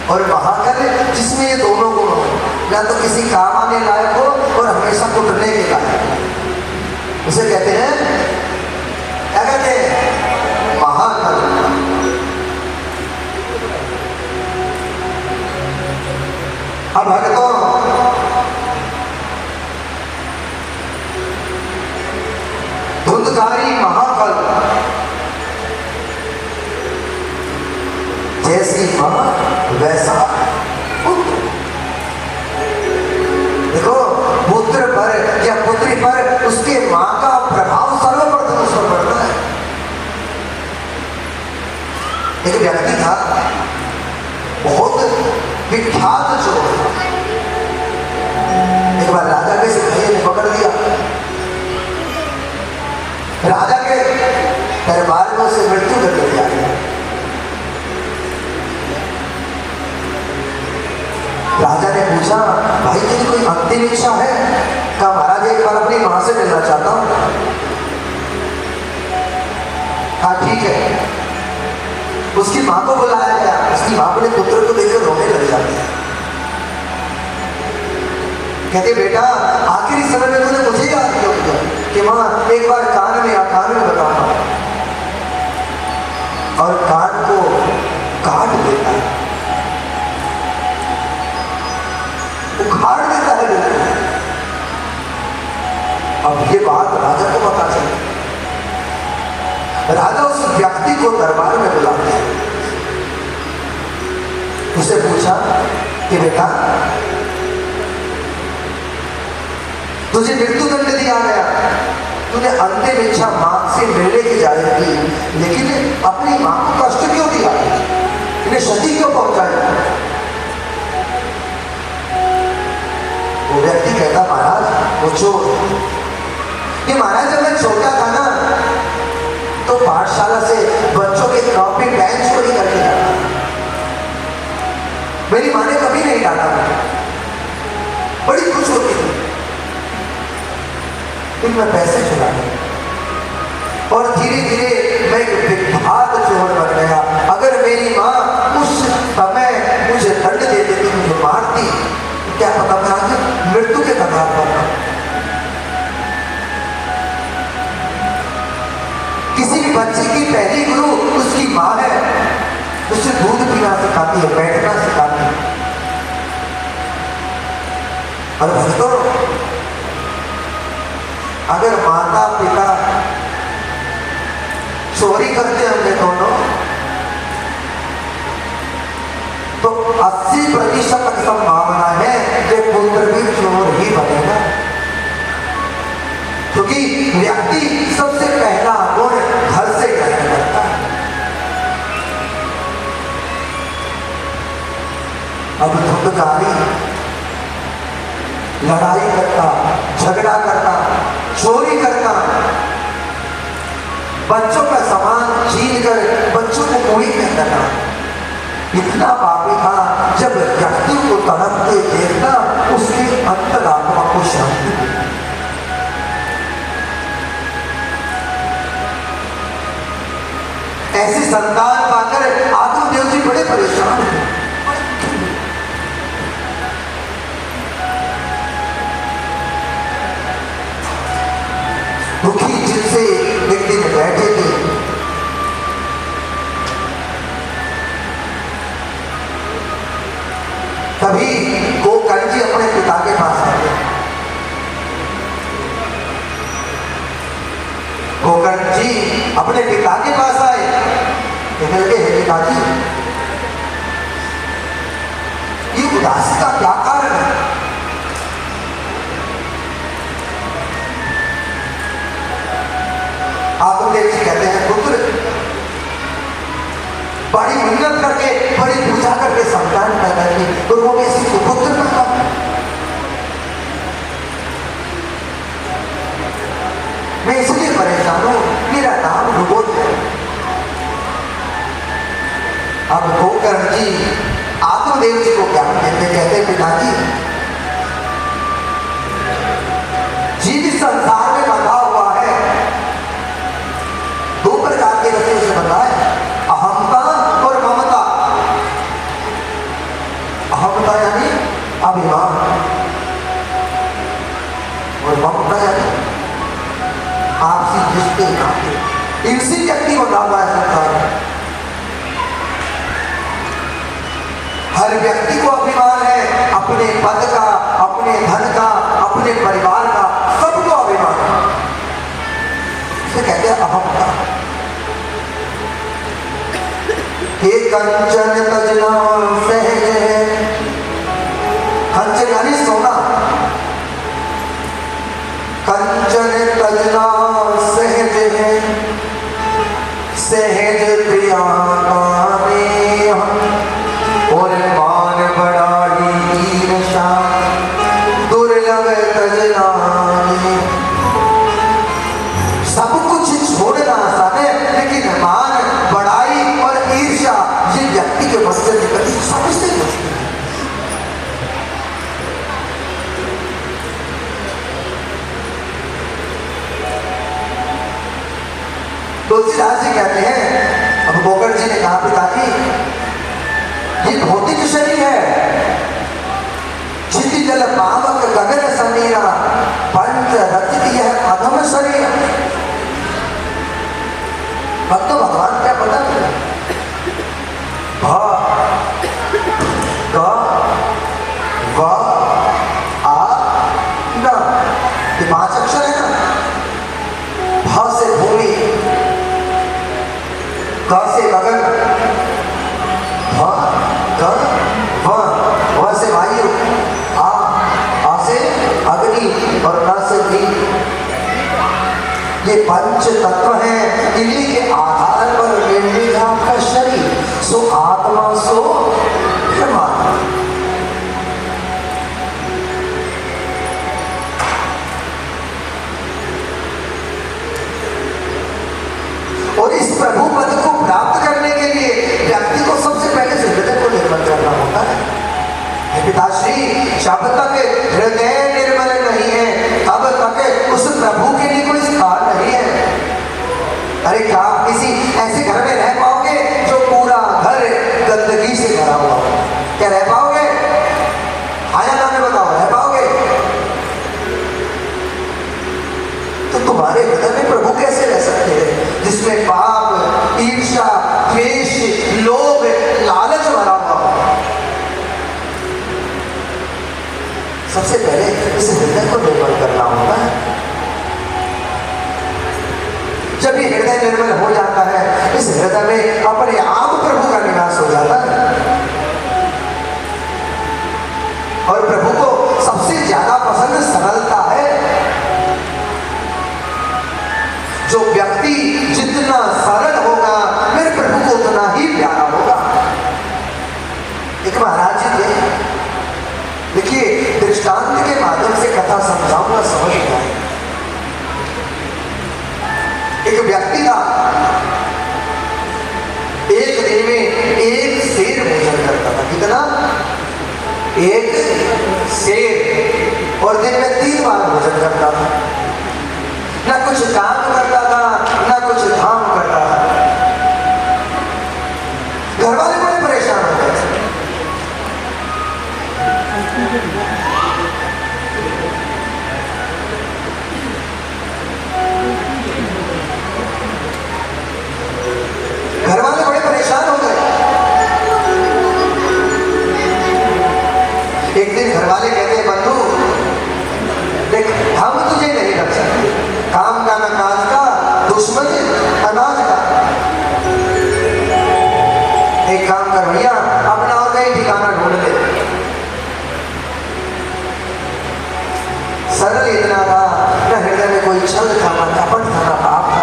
और महाकल जिसमें ये दोनों गुण हो, ना तो किसी काम आने लायक हो और हमेशा कुटने के लायक, उसे कहते हैं, क्या कहते हैं, महाकल। अब भक्तों, धुंधकारी महाकल, जैसी मां वैसा पुत्र। देखो, पुत्र पर या पुत्री पर उसके मां का प्रभाव सर्वप्रथम उस पर पड़ता है। एक व्यक्ति था, बहुत विख्यात चोर। एक बार राजा के सिपाही ने पकड़ लिया, राजा के दरबार में उसे मृत्यु दंड दिया गया। राजा ने पूछा, भाई तेरी कोई अंतिम इच्छा है? कहा, महाराज एक बार अपनी मां से मिलना चाहता हूं। हाँ ठीक है। उसकी मां को बुलाया गया। उसकी मां अपने पुत्र को देखकर रोने लग जाती है। कहते, बेटा आखिरी समय में तूने मुझे याद क्यों किया कि मां एक बार कान में बताऊंगा। और कान को काट देता है, उखाड़ देता है बिल्कुल। अब ये बात राजा को पता चली। राजा उस व्यक्ति को दरबार में बुलाते हैं, उसे पूछा कि बेटा तुझे मृत्यु दंड दिया गया, तूने अंतिम इच्छा मां से मिलने की जाहिर की, लेकिन अपनी मां को कष्ट क्यों दिया, इन्हें क्षति क्यों पहुंचाया? वो व्यक्ति कहता, महाराज वो चोर, कि महाराज जब मैं छोटा था ना, तो पाठशाला से बच्चों के कॉपी पेन चोरी करके लाता। मेरी मां ने कभी नहीं डांटा, बड़ी खुश होती थी। फिर मैं पैसे चुरा गया और धीरे धीरे मैं एक विख्यात चोर बन गया। अगर मेरी मां उस समय मुझे दंड दे देती, मुझे मारती, क्या पता मैं आज मृत्यु के कगार पर। किसी भी बच्चे की पहली गुरु उसकी मां है, उसे दूध पीना सिखाती है, बैठना सिखाती है। और भक्तों, अगर माता पिता चोरी करते होंगे दोनों, तो 80% संभावना है कि पुत्र भी चोर ही बनेगा, क्योंकि व्यक्ति सबसे पहला गुण घर से ग्रहण करता है। अब धुंधकारी लड़ाई करता, झगड़ा करता, चोरी करता, बच्चों का सामान छीन कर बच्चों को कोई कहता था, इतना पापी था। जब व्यक्ति को तड़पते देखना, उसकी अंतरात्मा को शांति मिलती। ऐसी संतान पाकर आत्मदेव जी बड़े परेशान हुए। दुखी जिनसे एक दिन बैठे थे, तभी गोकर्ण जी अपने अपने पिता के पास आए, कहने लगे हे पिताजी, ये उदासी का क्या कारण है? आत्मदेव जी कहते हैं पुत्र, बड़ी मेहनत करके, बड़ी पूजा करके संतान पैदा की, तो वो भी इसी पुत्र पैदा। मैं इसलिए परेशान हूं, मेरा नाम रुबोध है। अब गोकर्ण जी आत्मदेव जी को ज्ञान देते, कहते पिताजी, जीव इस संसार में बंधा हुआ है, दो प्रकार के रस्ते से बंधा है, अहमता और ममता। अहमता यानी अभिमान, और ममता यानी आपसी रिश्ते नाते। इसी व्यक्ति को डाला है संसार में। हर व्यक्ति को अभिमान है अपने पद का, अपने धन का, अपने परिवार का, सबको अभिमान है। इसे कहते हैं अहमता। हे कंचन तजना सहज है, कंचन यानी सोना, कंचन तजना सहज है, सहज प्रिया गाने और मान बड़ाई ईर्षा दुर्लभ तजनाने। सब कुछ छोड़ना आसान है, लेकिन मान बड़ाई और ईर्षा ये व्यक्ति के मन से निकलती सबसे मुश्किल है। तुलसीदास जी कहते हैं, अब गोकर्ण जी ने कहा पिताजी, ये भौतिक शरीर है, क्षिति जल पावक गगन समीरा, पंच रचित यह अधम शरीर। भक्तों भगवान क्या पता चला? भ ग व आ न, ये 5 अक्षर है ना। भ से भूमि, ग से गगन, भ ग व से वायु, आ से अग्नि और न से दीप। ये पंच तत्व हैं, इन्हीं के आधार पर निर्मित आपका शरीर। सो आत्मा सो परमात्मा। और इस प्रभु पद को प्राप्त करने के लिए व्यक्ति को सबसे पहले हृदय को निर्मल करना होता है। पिताश्री, जब तक हृदय निर्मल नहीं है तब तक उस प्रभु के लिए कोई स्थान नहीं है। अरे क्या आप किसी ऐसे घर में रह पाओगे जो पूरा घर गंदगी से भरा हुआ हो? क्या रह पाओगे? आया ना, मैं बताओ, रह पाओगे? तो तुम्हारे हृदय में प्रभु कैसे रह सकते हैं जिसमें पाप, ईर्ष्या, द्वेष, लोभ, लालच भरा हुआ हो? सबसे पहले इस हृदय को निर्मल करना होता है। जब ये हृदय निर्मल हो जाता है, इस हृदय में अपने आप प्रभु का निवास हो जाता है। और प्रभु को सबसे ज्यादा पसंद सरलता है। जो व्यक्ति जितना सरल होगा, मेरे प्रभु को उतना ही प्यारा होगा। एक महाराज जी थे, देखिए दृष्टांत के माध्यम से कथा समझाऊंगा, समझ में आए। एक व्यक्ति था, एक दिन में एक शेर भोजन करता था। कितना? एक शेर, और दिन में 3 बार भोजन करता था। ना कुछ काम करता था, ना कुछ धाम करता था। घर वाले बड़े परेशान होते थे। घर वाले बड़े परेशान हो गए। एक दिन घर वाले कहते हैं, बंधु देख, हम तुझे नहीं रख सकते, काम का न काज का, दुश्मन अनाज सरल इतना था, न हृदय में कोई छल था, न कपट था, न पाप था।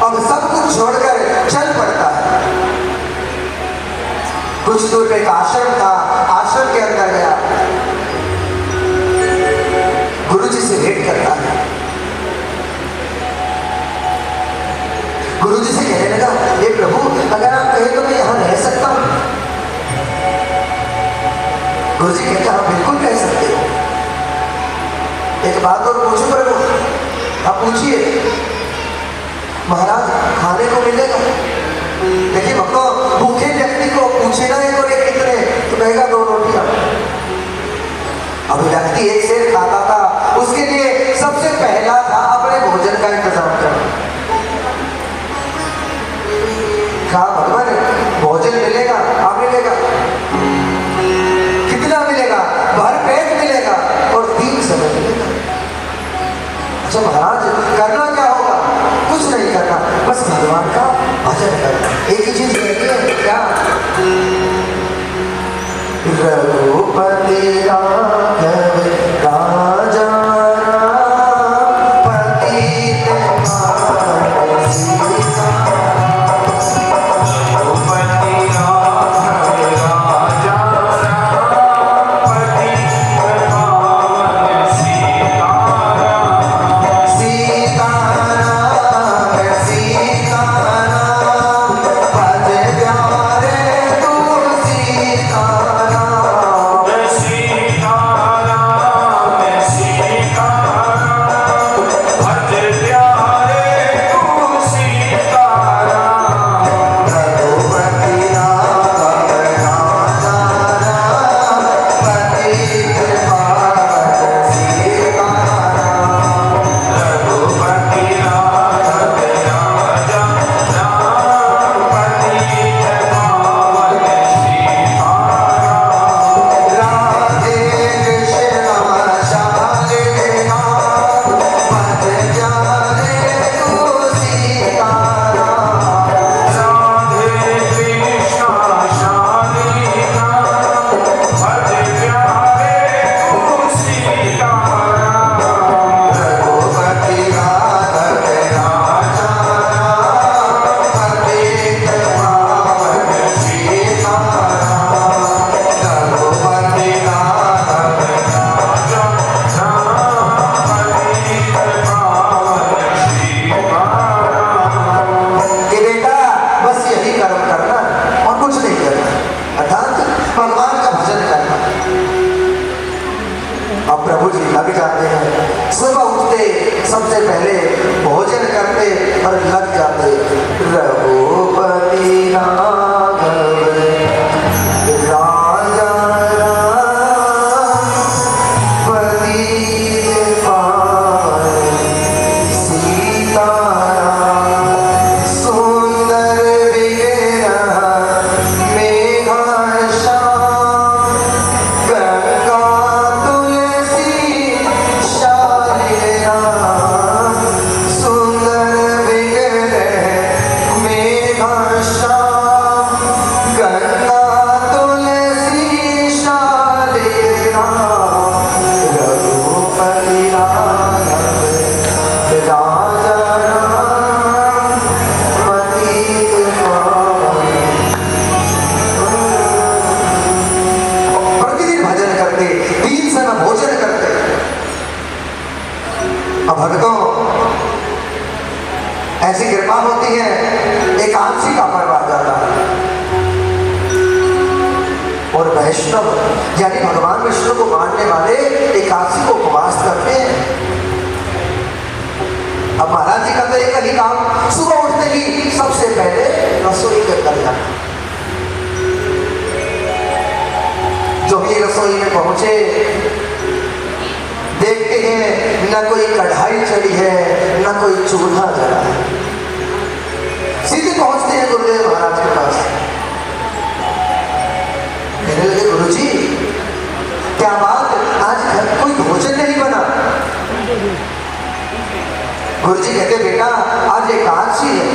अब सब कुछ छोड़कर चल पड़ता है। कुछ दूर पे एक आश्रम था, आश्रम के अंदर गया, गुरुजी से भेंट करता है। गुरुजी से कहने लगा, हे प्रभु, अगर आप कहें तो मैं यहां रह सकता हूं। गुरुजी कहते, हाँ बिल्कुल कह सकते हो। एक बात और पूछूं प्रभु? आप पूछिए। महाराज, खाने को मिलेगा? देखिए भक्तों, भूखे व्यक्ति को पूछे ना एक और एक कितने, तो कहेगा 2 रोटियां। अब व्यक्ति एक शेर खाता था, उसके लिए सबसे पहला था अपने भोजन का इंतजाम करना। कहा भगवान, भोजन मिलेगा? हाँ मिलेगा। कितना मिलेगा? भर पेट मिलेगा और 3 समय मिलेगा। अच्छा महाराज, करना क्या होगा? कुछ नहीं करना, बस भगवान का भजन करना। एक ही चीज रहती है, क्या? रघुपति राघव राजा राम, पतित पावन सीता। सबसे पहले भोजन करते और लग जाते। रघुपति राघव राजा राम, पतित पावन सीता। सुंदर विग्रह मेघश्याम, गंगा तुलसी शालिग्राम। सुंदर विग्रह मेघश्याम, गंगा तुलसी शालिग्राम। रघुपति राघव राजा राम, पतित पावन। प्रतिदिन भजन करते, 3 समय भोजन करते। अब भक्तों, ऐसी कृपा होती है, एकादशी का पर्व आ जाता है और वैष्णव यानी भगवान विष्णु को मानने वाले एकादशी को उपवास करते हैं। अब महाराज जी का तो एक ही काम, सुबह उठते ही सबसे पहले रसोई के अंदर जाना। जो भी रसोई में पहुंचे, देखते हैं न कोई कढ़ाई चढ़ी है, न कोई चूल्हा जला है। सीधे पहुंचते हैं गुरुदेव महाराज के पास। कहने लगे, गुरुजी क्या बात, आज घर कोई भोजन नहीं बना? गुरुजी कहते, बेटा आज एकादशी है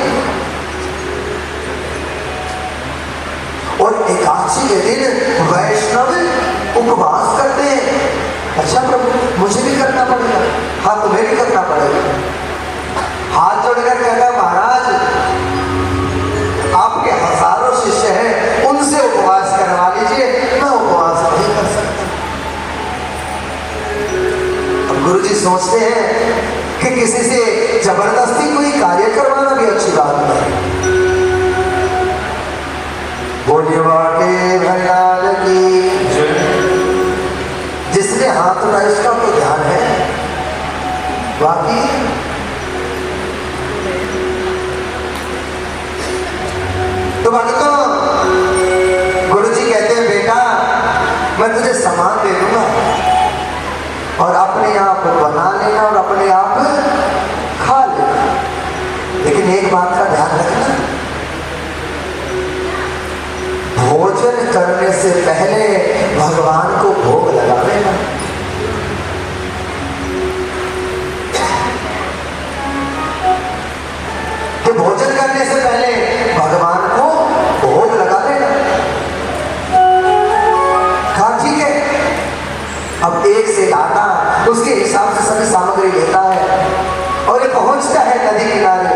और एकादशी के दिन वैष्णव उपवास करते हैं। गुरुजी सोचते हैं कि किसी से जबरदस्ती कोई कार्य करवाना भी अच्छी बात नहीं। बोलिए वाके भगवान की। जिसने हाथ उठाया उसका तो ध्यान है बाकी। तो भक्तों, गुरुजी कहते हैं बेटा मैं तुझे सामान दे दूंगा और अपने आप बना लेना और अपने आप खा लेना, लेकिन एक बात का ध्यान रखना, भोजन करने से पहले भगवान को भोग लगा लेना। कि भोजन करने से पहले भगवान को भोग लगा लेना। कहा ठीक है। अब एक से आता उसके हिसाब से सभी सामग्री लेता है और ये पहुंचता है नदी किनारे।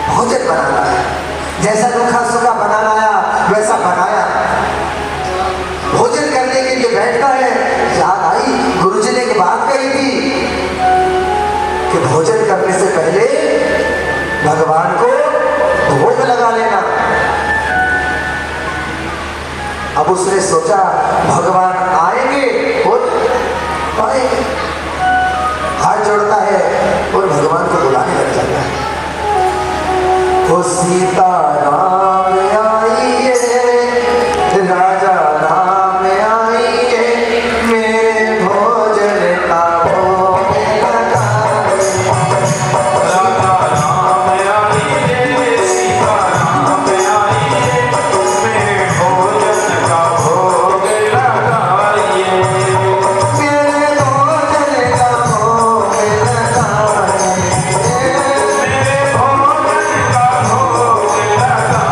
भोजन बनाना है, जैसा रूखा सूखा बनाना आया वैसा बनाया। भोजन करने के लिए बैठता है, याद आई गुरुजी ने एक बात कही थी कि भोजन करने से पहले भगवान को भोग लगा लेना। अब उसने सोचा भगवान आएंगे और आएंगे, हाथ जोड़ता है और भगवान को बुलाने लग जाता है। ओ सीता राम आइए, राजा राम आइए, मेरे भोजन का भोग लगाइए। राजा राम आइए, सीता राम आइए, मेरे भोजन का भोग लगाइए। मेरे भोजन का भोग लगाइए। मेरे भोजन का भोग लगाइए।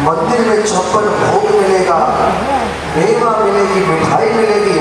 मंदिर में 56 भोग मिलेगा, मेवा मिलेगी, मिठाई मिलेगी,